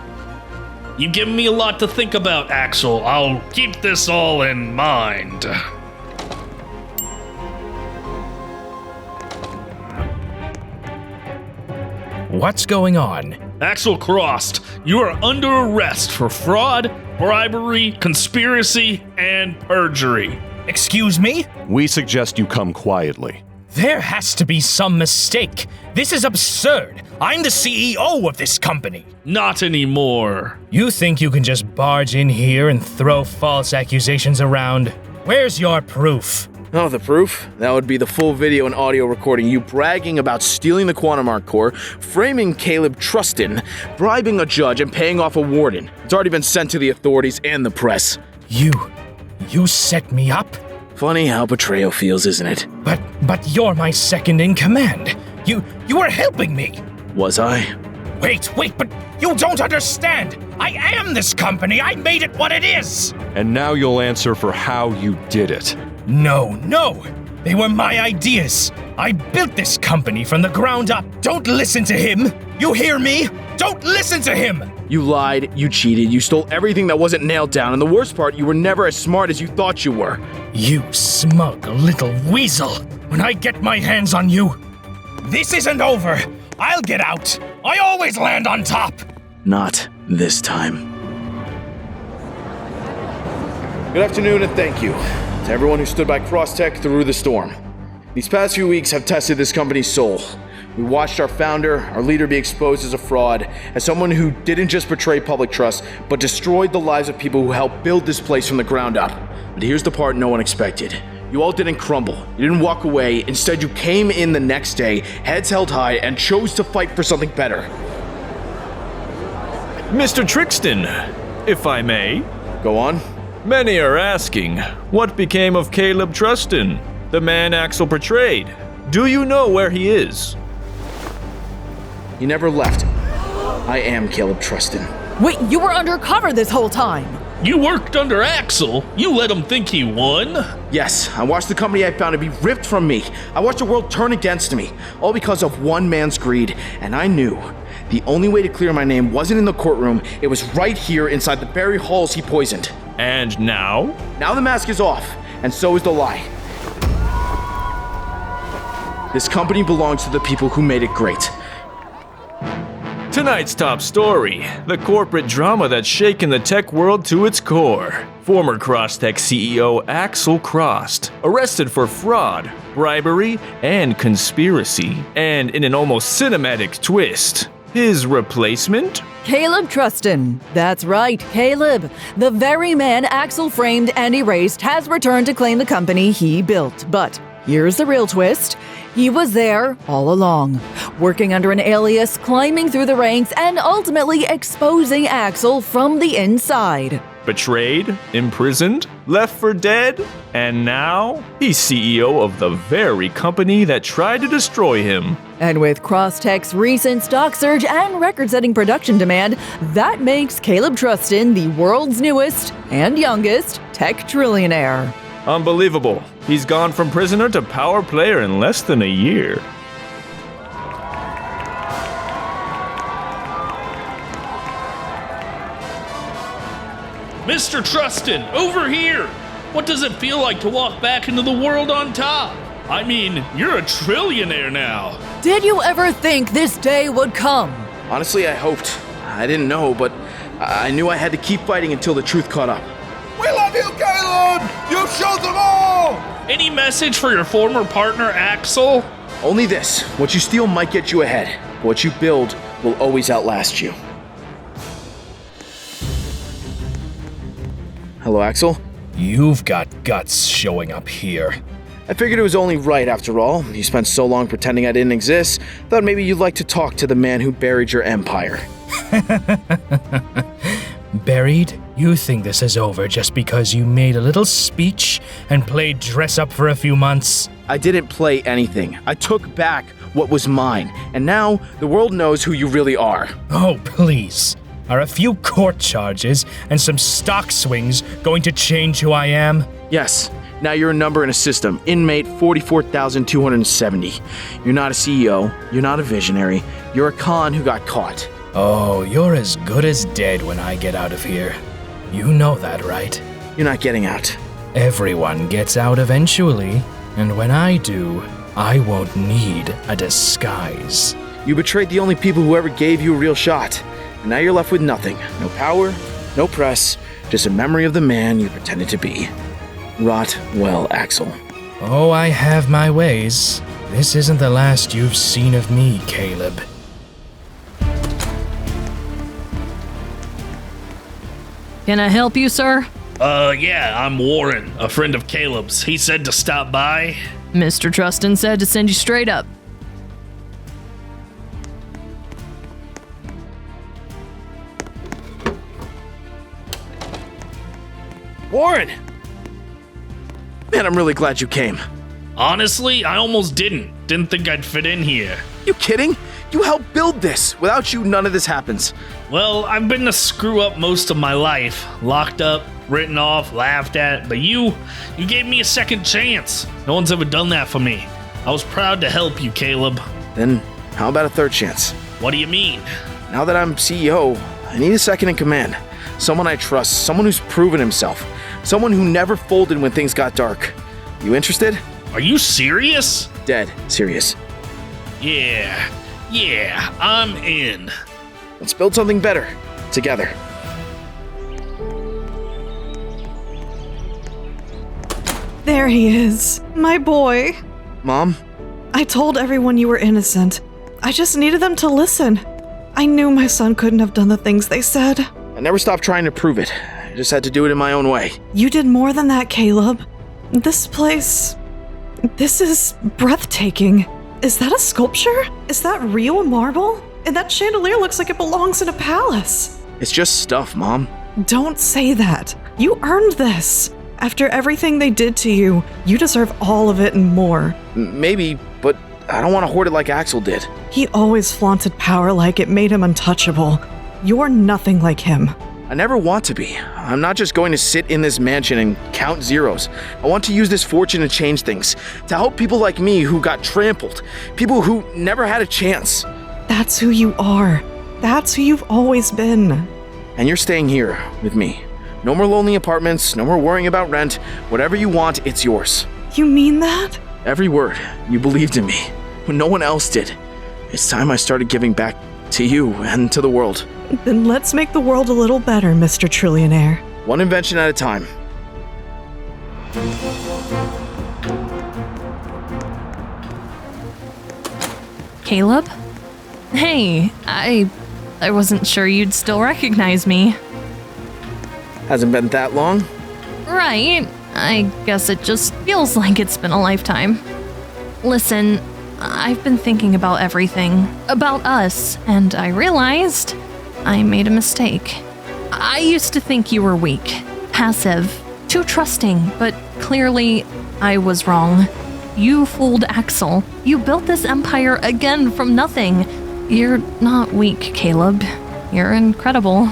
You've given me a lot to think about, Axel. I'll keep this all in mind. What's going on? Axel Crossed, you are under arrest for fraud, bribery, conspiracy, and perjury. Excuse me? We suggest you come quietly. There has to be some mistake. This is absurd. I'm the CEO of this company. Not anymore. You think you can just barge in here and throw false accusations around? Where's your proof? Oh, the proof? That would be the full video and audio recording you bragging about stealing the Quantum Art Core, framing Kaleb Trustin, bribing a judge, and paying off a warden. It's already been sent to the authorities and the press. You set me up? Funny how betrayal feels, isn't it? But you're my second in command. You were helping me. Was I? Wait, but you don't understand. I am this company. I made it what it is. And now you'll answer for how you did it. No. They were my ideas. I built this company from the ground up. Don't listen to him. You hear me? Don't listen to him. You lied, you cheated, you stole everything that wasn't nailed down, and the worst part, you were never as smart as you thought you were. You smug little weasel. When I get my hands on you, this isn't over. I'll get out. I always land on top. Not this time. Good afternoon and thank you to everyone who stood by Crosstech through the storm. These past few weeks have tested this company's soul. We watched our founder, our leader, be exposed as a fraud, as someone who didn't just betray public trust, but destroyed the lives of people who helped build this place from the ground up. But here's the part no one expected. You all didn't crumble. You didn't walk away. Instead, you came in the next day, heads held high, and chose to fight for something better. Mr. Trixton, if I may. Go on. Many are asking, what became of Kaleb Trustin, the man Axel portrayed? Do you know where he is? He never left. I am Kaleb Trustin. Wait, you were undercover this whole time. You worked under Axel. You let him think he won. Yes, I watched the company I founded be ripped from me. I watched the world turn against me, all because of one man's greed. And I knew the only way to clear my name wasn't in the courtroom. It was right here inside the very halls he poisoned. And now? Now the mask is off, and so is the lie. This company belongs to the people who made it great. Tonight's top story, the corporate drama that's shaken the tech world to its core. Former Crosstech CEO Axel Crossed, arrested for fraud, bribery, and conspiracy. And in an almost cinematic twist, his replacement? Kaleb Trustin. That's right, Kaleb. The very man Axel framed and erased has returned to claim the company he built. But here's the real twist. He was there all along, working under an alias, climbing through the ranks, and ultimately exposing Axel from the inside. Betrayed, imprisoned, left for dead, and now he's CEO of the very company that tried to destroy him. And with Crosstech's recent stock surge and record-setting production demand, that makes Kaleb Trustin the world's newest and youngest tech trillionaire. Unbelievable. He's gone from prisoner to power player in less than a year. Mr. Trustin, over here! What does it feel like to walk back into the world on top? I mean, you're a trillionaire now. Did you ever think this day would come? Honestly, I hoped. I didn't know, but I knew I had to keep fighting until the truth caught up. We love you, Kaleb! You showed them all! Any message for your former partner, Axel? Only this. What you steal might get you ahead. What you build will always outlast you. Hello, Axel? You've got guts showing up here. I figured it was only right after all. You spent so long pretending I didn't exist. Thought maybe you'd like to talk to the man who buried your empire. Buried? You think this is over just because you made a little speech and played dress up for a few months? I didn't play anything. I took back what was mine. And now the world knows who you really are. Oh, please. Are a few court charges and some stock swings going to change who I am? Yes. Now you're a number in a system. Inmate 44,270. You're not a CEO. You're not a visionary. You're a con who got caught. Oh, you're as good as dead when I get out of here. You know that, right? You're not getting out. Everyone gets out eventually, and when I do, I won't need a disguise. You betrayed the only people who ever gave you a real shot. And now you're left with nothing. No power, no press, just a memory of the man you pretended to be. Rot well, Axel. Oh, I have my ways. This isn't the last you've seen of me, Kaleb. Can I help you, sir? Yeah, I'm Warren, a friend of Caleb's. He said to stop by. Mr. Trustin said to send you straight up. Warren! Man, I'm really glad you came. Honestly, I almost didn't think I'd fit in here. You kidding? You helped build this. Without you, none of this happens. Well, I've been a screw up most of my life. Locked up, written off, laughed at, but you gave me a second chance. No one's ever done that for me. I was proud to help you, Kaleb. Then, how about a third chance? What do you mean? Now that I'm CEO, I need a second in command. Someone I trust, someone who's proven himself. Someone who never folded when things got dark. You interested? Are you serious? Dead serious. Yeah, I'm in. Let's build something better, together. There he is, my boy. Mom? I told everyone you were innocent. I just needed them to listen. I knew my son couldn't have done the things they said. I never stopped trying to prove it. I just had to do it in my own way. You did more than that, Kaleb. This place... this is breathtaking. Is that a sculpture? Is that real marble? And that chandelier looks like it belongs in a palace. It's just stuff, Mom. Don't say that. You earned this. After everything they did to you, you deserve all of it and more. Maybe, but I don't want to hoard it like Axel did. He always flaunted power like it made him untouchable. You're nothing like him. I never want to be. I'm not just going to sit in this mansion and count zeros. I want to use this fortune to change things, to help people like me who got trampled, people who never had a chance. That's who you are. That's who you've always been. And you're staying here with me. No more lonely apartments, no more worrying about rent. Whatever you want, it's yours. You mean that? Every word. You believed in me when no one else did. It's time I started giving back to you and to the world. Then let's make the world a little better, Mr. Trillionaire. One invention at a time. Kaleb? Hey, I wasn't sure you'd still recognize me. Hasn't been that long? Right. I guess it just feels like it's been a lifetime. Listen, I've been thinking about everything, about us, and I realized I made a mistake. I used to think you were weak, passive, too trusting, but clearly I was wrong. You fooled Axel. You built this empire again from nothing. You're not weak, Kaleb. You're incredible.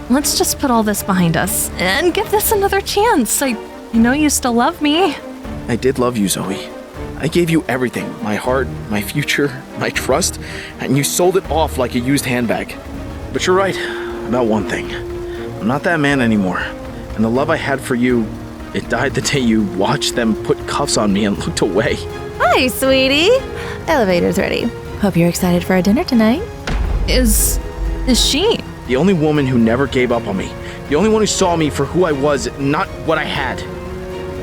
Let's just put all this behind us and give this another chance. I know you still love me. I did love you, Zoe. I gave you everything, my heart, my future, my trust, and you sold it off like a used handbag. But you're right about one thing. I'm not that man anymore. And the love I had for you, it died the day you watched them put cuffs on me and looked away. Hi, sweetie. Elevator's ready. Hope you're excited for our dinner tonight. Is she? The only woman who never gave up on me. The only one who saw me for who I was, not what I had.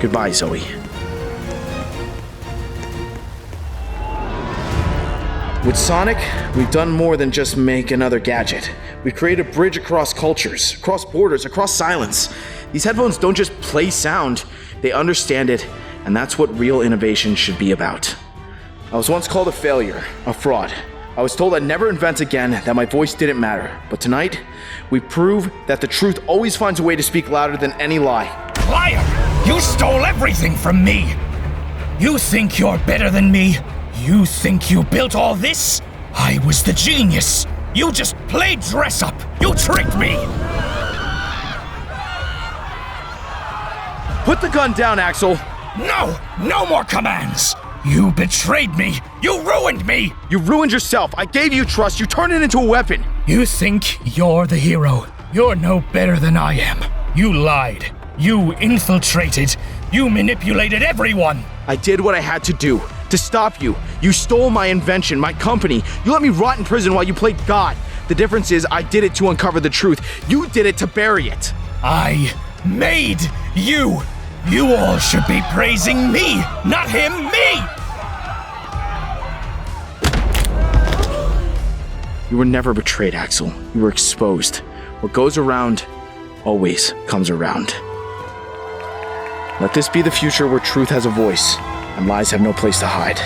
Goodbye, Zoe. With Sonic, we've done more than just make another gadget. We've created a bridge across cultures, across borders, across silence. These headphones don't just play sound, they understand it, and that's what real innovation should be about. I was once called a failure, a fraud. I was told I'd never invent again, that my voice didn't matter. But tonight, we prove that the truth always finds a way to speak louder than any lie. Liar! You stole everything from me! You think you're better than me? You think you built all this? I was the genius. You just played dress up. You tricked me. Put the gun down, Axel. No, no more commands. You betrayed me. You ruined me. You ruined yourself. I gave you trust. You turned it into a weapon. You think you're the hero. You're no better than I am. You lied. You infiltrated. You manipulated everyone. I did what I had to do. to stop you. You stole my invention, my company. You let me rot in prison while you played God. The difference is I did it to uncover the truth. You did it to bury it. I made you. You all should be praising me, not him, me! You were never betrayed, Axel. You were exposed. What goes around always comes around. Let this be the future where truth has a voice and lies have no place to hide.